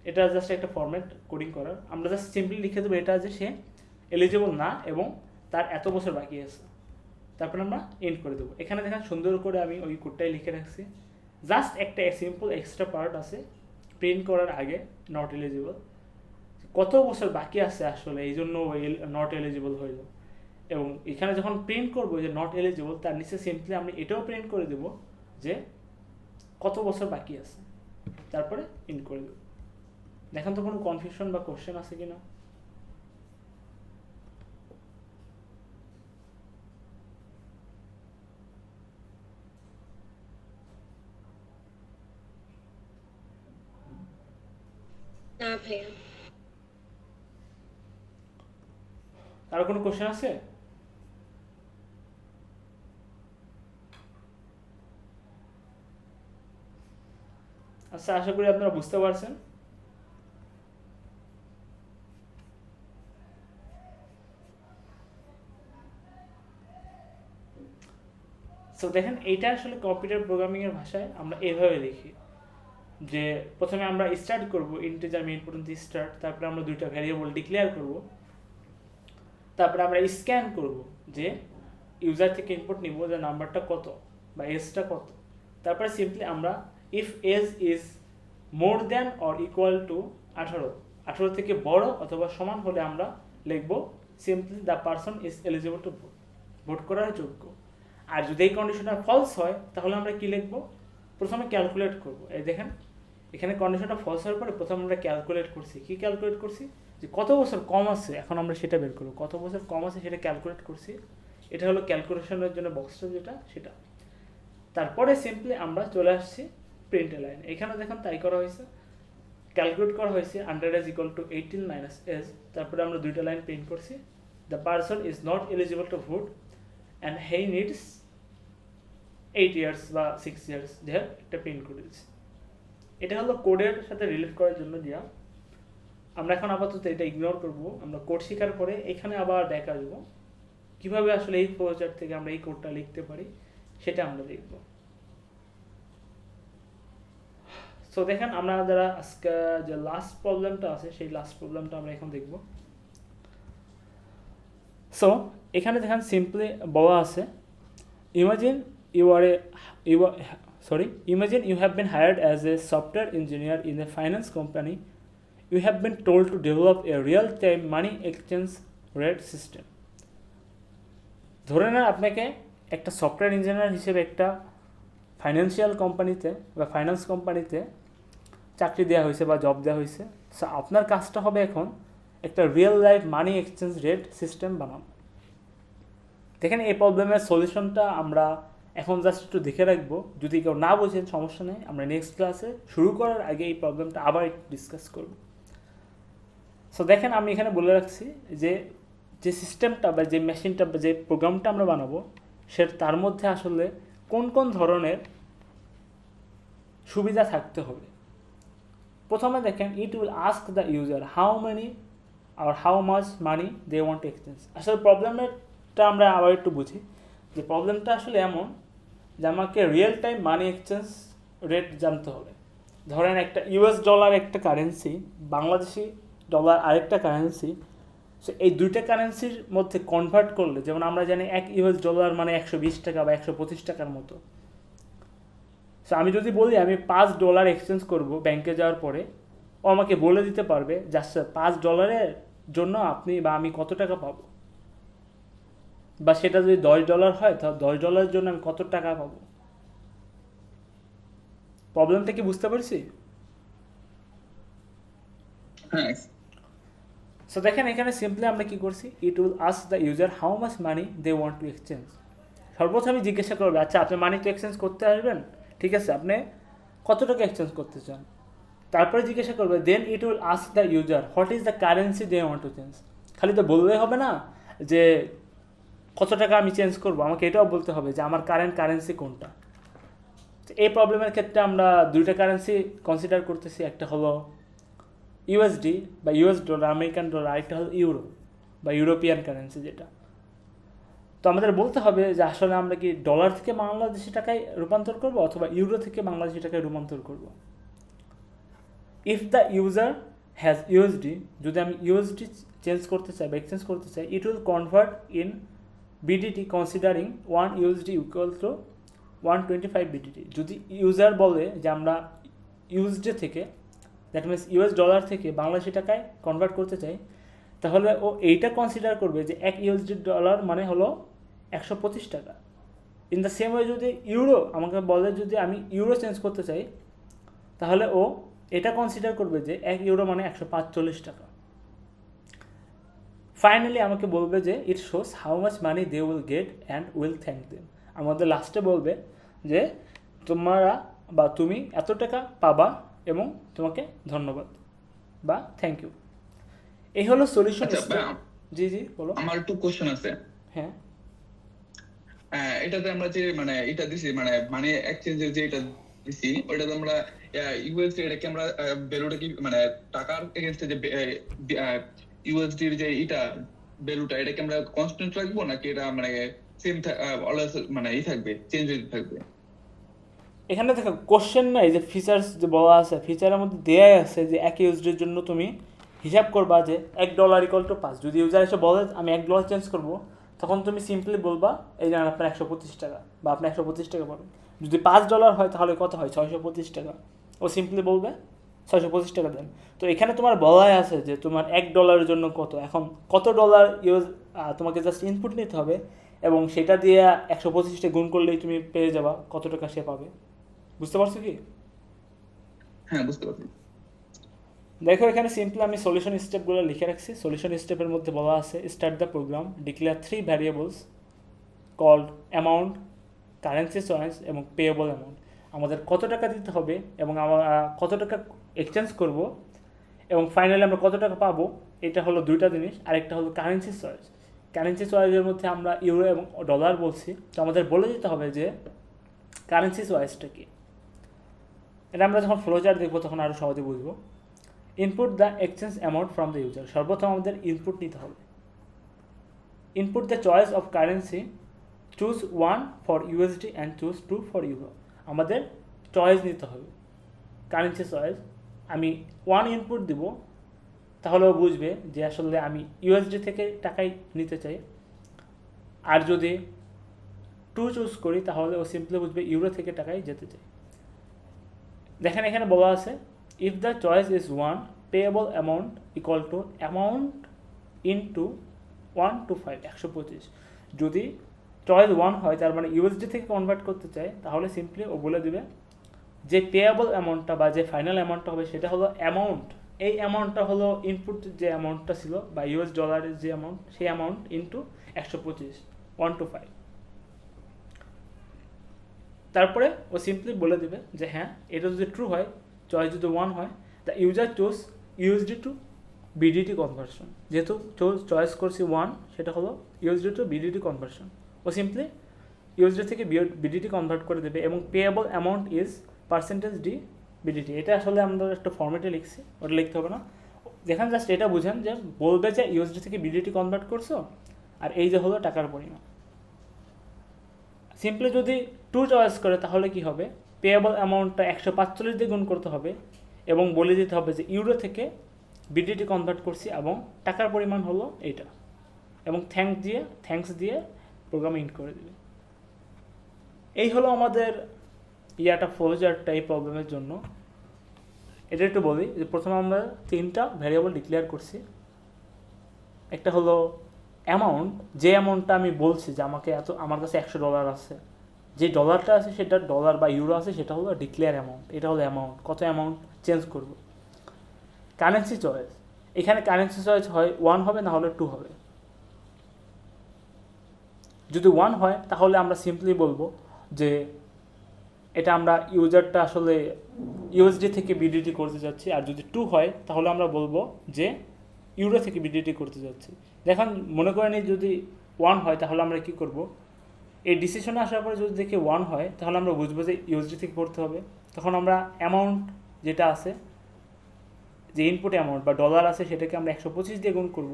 Speaker 1: এটা জাস্ট একটা ফরম্যাট কোডিং করার, আমরা জাস্ট সিম্পলি লিখে দেবো এটা যে সে এলিজিবল না এবং তার এত বছর বাকি আছে। তারপরে আমরা এন্ড করে দেবো। এখানে দেখেন সুন্দর করে আমি ওই কোডটাই লিখে রাখছি। জাস্ট একটা সিম্পল এক্সট্রা পার্ট আছে প্রিন্ট করার আগে নট এলিজিবল, কত বছর বাকি আছে আসলে এই জন্য নট এলিজিবল হয়ে যাবে। এবং এখানে যখন প্রিন্ট করবো যে নট এলিজিবল, তার নিচে সিম্পলি আমি এটাও প্রিন্ট করে দেব যে কত বছর বাকি আছে, তারপরে প্রিন্ট করে দেব। দেখেন তো কোনো কনফিউশন বা কোশ্চেন আছে কিনা।
Speaker 5: না ভাইয়া।
Speaker 1: কারো কোনো কোশ্চেন আছে? আচ্ছা, আশা করি আপনারা বুঝতে পারছেন। সো দেখেন, এইটা আসলে কম্পিউটার প্রোগ্রামিং এর ভাষায় আমরা এইভাবে লিখি যে প্রথমে আমরা স্টার্ট করব ইন্টিজার মেইন পর্যন্ত স্টার্ট, তারপরে আমরা দুইটা ভ্যারিয়েবল ডিক্লেয়ার করব, তারপরে আমরা স্ক্যান করব যে ইউজার থেকে ইনপুট নিব যে নাম্বারটা কত বা এজটা কত। তারপরে সিম্পলি আমরা if age is more than or equal to 18 থেকে বড় অথবা সমান হলে আমরা লিখব simply the person is eligible to vote, vote করার যোগ্য। আর যদি এই কন্ডিশনটা ফলস হয় তাহলে আমরা কি লিখব, প্রথমে ক্যালকুলেট করব। এই দেখেন এখানে কন্ডিশনটা ফলস হওয়ার পরে প্রথমে আমরা ক্যালকুলেট করছি। কি ক্যালকুলেট করছি, যে কত বছর কম আছে, এখন আমরা সেটা বের করব। কত বছর কম আছে সেটা ক্যালকুলেট করছি, এটা হলো ক্যালকুলেশনের জন্য বক্সটা যেটা সেটা। তারপরে সিম্পলি আমরা চলে আসছি প্রিন্ট লাইন। এখানে দেখেন তাই করা হয়েছে, ক্যালকুলেট করা হয়েছে under age equal to 18 minus age. তারপরে আমরা দুইটা লাইন প্রিন্ট করছি, the person is not eligible to vote and he needs 8 years বা 6 ইয়ার্স, যে এটা প্রিন্ট করে দিচ্ছি। এটা হলো কোডের সাথে রিলেট করার জন্য দেওয়া। আমরা এখন আপাতত এটা ইগনোর করব, আমরা কোড শেখার পরে এখানে আবার দেখা আসবো কীভাবে আসলে এই ফ্লোচার্ট থেকে আমরা এই কোডটা লিখতে পারি, সেটা আমরা দেখব। সো দেখেন আমরা যারা আজকে যে লাস্ট প্রবলেমটা আছে সেই লাস্ট প্রবলেমটা আমরা এখন দেখব। সো এখানে দেখেন সিম্পলি বলা আছে imagine imagine you have been hired as a software engineer in a finance company. You have been told to develop a real-time money exchange rate system. ধরে নেন আপনাকে একটা সফটওয়্যার ইঞ্জিনিয়ার হিসেবে একটা ফাইন্যান্সিয়াল কোম্পানিতে বা ফাইন্যান্স কোম্পানিতে চাকরি দেওয়া হয়েছে বা জব দেওয়া হয়েছে। সো আপনার কাজটা হবে এখন একটা real life money exchange rate system বানানো। দেখেন এই প্রবলেমের সলিউশনটা আমরা এখন জাস্ট একটু দেখে রাখবো, যদি কেউ না বোঝেন সমস্যা নেই, আমরা নেক্সট ক্লাসে শুরু করার আগে এই প্রবলেমটা আবার ডিসকাস করব। সো দেখেন আমি এখানে বলে রাখছি যে যে সিস্টেমটা বা যে মেশিনটা বা যে প্রোগ্রামটা আমরা বানাবো সে তার মধ্যে আসলে কোন কোন ধরনের সুবিধা থাকতে হবে। প্রথমে দেখেন it will ask the user how many or how much money they want to exchange. আসলে প্রবলেমটা আমরা আবার একটু বুঝি, যে প্রবলেমটা আসলে এমন যে আমাকে real time money exchange rate জানতে হবে। ধরেন একটা ইউএস ডলার একটা কারেন্সি, বাংলাদেশি ডলার আরেকটা কারেন্সি। সো এই দুইটা কারেন্সির মধ্যে কনভার্ট করলে, যেমন আমরা জানি এক ইউএস ডলার মানে 120 টাকা বা 125 টাকার মতো। সো আমি যদি বলি আমি $5 এক্সচেঞ্জ করব ব্যাংকে যাওয়ার পরে, ও আমাকে বলে দিতে পারবে জাস্ট $5 জন্য আপনি বা আমি কত টাকা পাবো, বা সেটা যদি $10 হয় তাহলে $10 জন্য আমি কত টাকা পাবো। প্রবলেমটা কি বুঝতে পারছি?
Speaker 3: হ্যাঁ।
Speaker 1: সো দেখেন এখানে সিম্পলি আমরা কি করছি, it will ask the user how much money they want to exchange. সর্বপ্রথমে জিজ্ঞাসা করবে, আচ্ছা আপনি মানি তো এক্সচেঞ্জ করতে আসবেন, ঠিক আছে, আপনি কত টাকা এক্সচেঞ্জ করতে চান। তারপরে জিজ্ঞাসা করবে then it will ask the user what is the currency they want to change. খালি তো বললেই হবে না যে কত টাকা আমি চেঞ্জ করবো, আমাকে এটাও বলতে হবে যে আমার কারেন্ট কারেন্সি কোনটা। এই প্রবলেমের ক্ষেত্রে আমরা দুইটা কারেন্সি কনসিডার করতেছি, একটা হলো ইউএসডি বা ইউএস ডলার, আমেরিকান ডলার, আরেকটা হলো ইউরো বা ইউরোপিয়ান কারেন্সি যেটা। তো আমাদের বলতে হবে যে আসলে আমরা কি ডলার থেকে বাংলাদেশি টাকায় রূপান্তর করব অথবা ইউরো থেকে বাংলাদেশি টাকায় রূপান্তর করব। If the user has USD, যদি আমি ইউএসডি চেঞ্জ করতে চাই বা এক্সচেঞ্জ করতে চাই, it will convert in BDT considering 1 USD equal to 125 BDT। যদি ইউজার বলে যে আমরা ইউএসডি থেকে দ্যাট মিনস ইউএস ডলার থেকে বাংলাদেশি টাকায় কনভার্ট করতে চাই, তাহলে ও এইটা কনসিডার করবে যে এক ইউএসডি ডলার মানে হলো 125 টাকা। ইন দ্য সেম ওয়ে যদি ইউরো আমাকে বলে যদি আমি ইউরো চেঞ্জ করতে চাই, তাহলে ও এটা কনসিডার করবে যে এক ইউরো মানে 145 টাকা। ফাইনালি আমাকে বলবে যে it shows how much money they will get and will thank them. আমাদের লাস্টে বলবে যে তোমরা বা তুমি এত টাকা পাবা এবং তোমাকে ধন্যবাদ বা থ্যাংক ইউ। এই হলো সলিউশন।
Speaker 3: আচ্ছা ভাইয়া,
Speaker 1: জি জি বলো।
Speaker 3: আমার একটু কোশ্চেন আছে।
Speaker 1: হ্যাঁ,
Speaker 3: এটাতে আমরা যে মানে এটা দিছি মানে মানি এক্সচেঞ্জের যে এটা দিছি ওইটাতে আমরা ইউএসডি এটাকে আমরা ভ্যালুটা কি মানে টাকার এগেইনস্টে যে ইউএসডি এর যে এটা ভ্যালুটা এটাকে আমরা কনস্ট্যান্ট রাখবো নাকি এটা মানে সেম অলওয়েজ মানে থাকবে, চেঞ্জ হতে থাকবে?
Speaker 1: এখানে দেখো কোশ্চেন নাই যে ফিচার্স যে বলা আছে, ফিচারের মধ্যে দেয়াই আছে যে এক ইউএসডির জন্য তুমি হিসাব করবা যে $1 = 5। যদি ইউজার এসে বলে আমি $1 চেঞ্জ করবো, তখন তুমি সিম্পলি বলবা এই জানেন আপনার 125 টাকা বা আপনি 125 টাকা পাবেন। যদি $5 হয় তাহলে কত হয়? 625 টাকা। ও সিম্পলি বলবে 625 টাকা দেন। তো এখানে তোমার বলাই আছে যে তোমার $1 জন্য কত, এখন কত ডলার তোমাকে জাস্ট ইনপুট নিতে হবে এবং সেটা দিয়ে 125টা গুণ করলেই তুমি পেয়ে যাবা কত টাকা সে পাবে। বুঝতে পারছো কি?
Speaker 3: হ্যাঁ, বুঝতে পারছি।
Speaker 1: দেখো এখানে সিম্পলি আমি সলিউশন স্টেপগুলো লিখে রাখছি। সলিউশন স্টেপের মধ্যে বলা আছে start the program, declare 3 variables called amount, currency choice এবং পেয়েবল অ্যামাউন্ট। আমাদের কত টাকা দিতে হবে এবং আমরা কত টাকা এক্সচেঞ্জ করব এবং ফাইনালি আমরা কত টাকা পাবো, এটা হলো দুইটা জিনিস। আরেকটা হলো কারেন্সি চয়েস। কারেন্সি চয়েসের মধ্যে আমরা ইউরো এবং ডলার বলছি, তো আমাদের বলে দিতে হবে যে কারেন্সি চয়েসটা কি। এটা আমরা যখন ফ্লোচার্ট দেখবো তখন আরও সহজে বুঝবো। Input the exchange amount from the user, সর্বপ্রথম আমাদের ইনপুট নিতে হবে। Input the choice of currency, choose 1 for USD and choose 2 for euro. আমাদের চয়েস নিতে হবে, কারেন্সি চয়েস। আমি 1 ইনপুট দিব, তাহলে ও বুঝবে যে আসলে আমি ইউএসডি থেকে টাকাই নিতে চাই। আর যদি 2 চুজ করি তাহলে ও সিম্পলি বুঝবে ইউরো থেকে টাকাই যেতে চাই। দেখেন এখানে বলা আছে if the choice is 1, payable amount equal to amount into 1 to 5, 125। যদি চয়েস 1 হয় তার মানে ইউএসডি থেকে কনভার্ট করতে চাই, তাহলে সিম্পলি ও বলে দিবে যে পেয়েবল অ্যামাউন্টটা বা যে ফাইনাল অ্যামাউন্টটা হবে সেটা হলো অ্যামাউন্ট। এই অ্যামাউন্টটা হলো ইনপুট যে অ্যামাউন্টটা ছিল বা ইউএস ডলারের যে অ্যামাউন্ট, সেই অ্যামাউন্ট ইন্টু 125, 1 to 5। তারপরে ও সিম্পলি বলে দেবে যে হ্যাঁ এটা যদি ট্রু হয়, চয়েস যদি 1 হয়, the user choose USD to BDT conversion. যেহেতু চয়েস করছি 1, সেটা হলো ইউএসডি টু বিডিটি কনভার্সন। ও সিম্পলি ইউএসডি থেকে বিডিটি কনভার্ট করে দেবে এবং payable amount is percentage D BDT. এটা আসলে আমরা একটা ফর্মেটে লিখছি, ওটা লিখতে হবে না। যেখানে জাস্ট এটা বুঝেন যে বলবে যে ইউএসডি থেকে বিডিটি কনভার্ট করছো আর এই যে হলো টাকার পরিমাণ। সিম্পলি যদি 2 চয়েস করে তাহলে কি হবে, পেয়েবল অ্যামাউন্টটা 145 দিয়ে গুণ করতে হবে এবং বলে দিতে হবে যে ইউরো থেকে বিডিটি কনভার্ট করছি এবং টাকার পরিমাণ হলো এইটা, এবং থ্যাঙ্কস দিয়ে প্রোগ্রাম ইন্ট করে দেবে। এই হলো আমাদের ফ্লোচার্টটা এই প্রবলেমের জন্য। এটা একটু বলি যে প্রথমে আমরা 3টা ভ্যারিয়েবল ডিক্লেয়ার করছি। একটা হলো অ্যামাউন্ট, যে অ্যামাউন্টটা আমি বলছি যে আমার কাছে $100 আছে, যে ডলারটা আছে সেটা ডলার বা ইউরো আছে সেটা হলো ডিক্লেয়ার অ্যামাউন্ট, এটা হলো অ্যামাউন্ট, কত অ্যামাউন্ট চেঞ্জ করব। কারেন্সি চয়েস, এখানে কারেন্সি চয়েস হয় 1 হবে না হলে 2 হবে। যদি 1 হয় তাহলে আমরা সিম্পলি বলবো যে এটা আমরা ইউজারটা আসলে ইউএসডি থেকে বিডিটি করতে যাচ্ছি। আর যদি 2 হয় তাহলে আমরা বলবো যে ইউরো থেকে বিডিটি করতে যাচ্ছি। দেখুন মনে করেন যদি 1 হয় তাহলে আমরা কি করব, এই ডিসিশনে আসার পরে যদি দেখি 1 হয় তাহলে আমরা বুঝবো যে ইউএসডি থেকে করতে হবে। তখন আমরা অ্যামাউন্ট যেটা আছে, যে ইনপুট অ্যামাউন্ট বা ডলার আছে, সেটাকে আমরা 125 দিয়ে গুণ করব।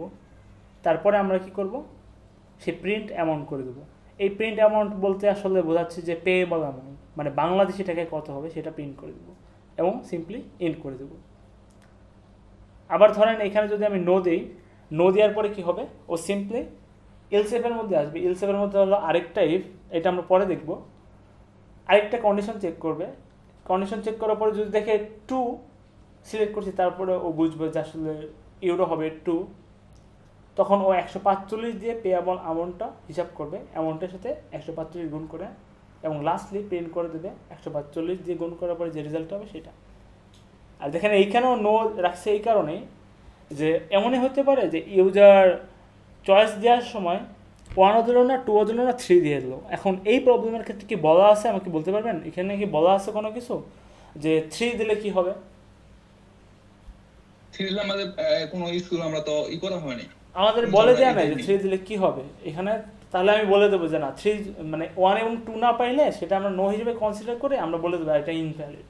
Speaker 1: তারপরে আমরা কি করব, সে প্রিন্ট অ্যামাউন্ট করে দেবো। এই প্রিন্ট অ্যামাউন্ট বলতে আসলে বোঝাচ্ছে যে পেয়েবল অ্যামাউন্ট, মানে বাংলাদেশি টাকায় কত হবে সেটা প্রিন্ট করে দেবো এবং সিম্পলি এন্ড করে দেবো। আবার ধরেন এখানে যদি আমি নো দিই, নো দেওয়ার পরে কি হবে, ও সিম্পলি এলসেফের মধ্যে আসবে। এলসেফের মধ্যে হলো আরেকটা ইফ, এটা আমরা পরে দেখব। আরেকটা কন্ডিশন চেক করবে। কন্ডিশন চেক করার পরে যদি দেখে 2, সিলেক্ট করছি, তারপরে ও বুঝবে যে আসলে ইউরো হবে 2, তখন ও 145 দিয়ে পেয়াবল অ্যামাউন্টটা হিসাব করবে, অ্যামাউন্টের সাথে 145 গুণ করে, এবং লাস্টলি প্রিন্ট করে দেবে 145 দিয়ে গুণ করার পরে যে রেজাল্ট হবে সেটা। আর দেখেন এইখানেও নো রাখছে এই কারণেই যে এমনই হতে পারে যে ইউজার চয়েস দেওয়ার সময় 1ও দিল না, 2ও দিল না, 3 দিয়ে দিল। এখন এই প্রবলেমের ক্ষেত্রে কি বলা আছে, আমাকে বলতে পারবেন এখানে কি বলা আছে কোনো কিছু যে 3 দিলে কি হবে?
Speaker 3: সিরিয়াল আমাদের কোনো ইস্যু আমরা তো করা হয়নি।
Speaker 1: আমাদের বলে দেওয়া নাই যে 3 দিলে কি হবে এখানে। তাহলে আমি বলে দেবো যে না 3 মানে 1 এবং 2 না পাইলে সেটা আমরা নো হিসেবে কনসিডার করে আমরা বলে দেবো এটা ইনভ্যালিড।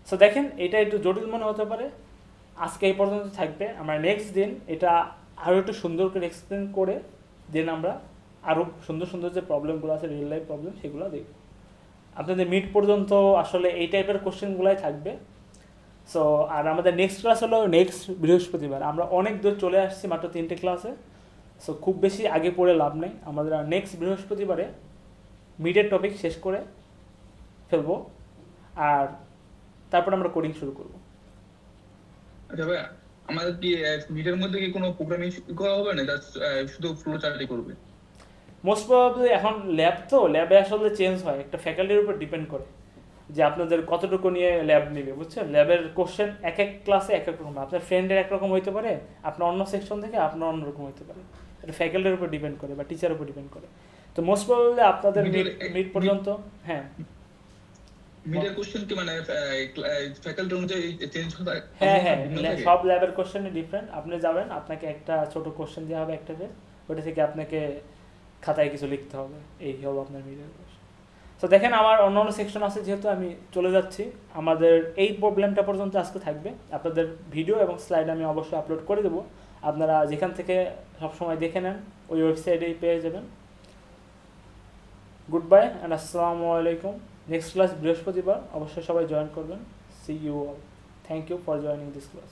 Speaker 1: সো দেখেন এটা একটু জটিল মনে হতে পারে, আজকে এই পর্যন্ত থাকবে। আমরা নেক্সট দিন এটা আরও একটু সুন্দর করে এক্সপ্লেন করে দেন আমরা আরও সুন্দর সুন্দর যে প্রবলেমগুলো আছে রিয়েল লাইফ প্রবলেম সেগুলো দেখব। আপনাদের মিড পর্যন্ত আসলে এই টাইপের কোশ্চেনগুলোই থাকবে। সো আর আমাদের নেক্সট ক্লাস হলো নেক্সট বৃহস্পতিবার। আমরা অনেক দূর চলে আসছি, মাত্র 3টে ক্লাসে। সো খুব বেশি আগে পড়ে লাভ নেই, আমাদের নেক্সট বৃহস্পতিবারে মিডের টপিক শেষ করে ফেলবো, আর তারপর আমরা কোডিং শুরু করব।
Speaker 3: আচ্ছা ভাইয়া, আমাদের কি মিটের মধ্যে কি কোনো প্রোগ্রামিং করা হবে না, শুধু ফ্লো চার্টই করবে?
Speaker 1: মোস্ট প্রবাবলি এখন ল্যাব তো, ল্যাবে আসলে চেঞ্জ হয়, একটা ফ্যাকাল্টির উপর ডিপেন্ড করে যে আপনাদের কতটুকু নিয়ে ল্যাব নেবে, বুঝছেন? ল্যাবের কোশ্চেন এক এক ক্লাসে এক এক রকম, আপনার ফ্রেন্ডের একরকম হইতে পারে, আপনার অন্য সেকশন থেকে আপনার অন্যরকম হইতে পারে, এটা ফ্যাকাল্টির উপর ডিপেন্ড করে বা টিচারের উপর ডিপেন্ড করে। তো মোস্ট প্রবাবলি আপনাদের মিড পর্যন্ত, হ্যাঁ
Speaker 3: মিডের কোশ্চেন কি মানে ফ্যাকাল্টি অনুযায়ী চেঞ্জ হয়?
Speaker 1: হ্যাঁ হ্যাঁ সব ল্যাবের কোশ্চেনই ডিফারেন্ট। আপনি যাবেন, আপনাকে একটা ছোট কোশ্চেন দেওয়া হবে একটা পেজ, ওটা থেকে আপনাকে খাতায় কিছু লিখতে হবে, এই হলো আপনার মিডিয়ার কোশ্চেন। তো দেখেন আমার অন্য অন্য সেকশন আছে, যেহেতু আমি চলে যাচ্ছি, আমাদের এই প্রবলেমটা পর্যন্ত আজকে থাকবে। আপনাদের ভিডিও এবং স্লাইড আমি অবশ্যই আপলোড করে দেবো, আপনারা যেখান থেকে সবসময় দেখে নেন ওই ওয়েবসাইটেই পেয়ে যাবেন। গুড বাই অ্যান্ড আসসালামু আলাইকুম। নেক্সট ক্লাস বৃহস্পতিবার, অবশ্যই সবাই জয়েন করবেন। See you all. Thank you for joining this class.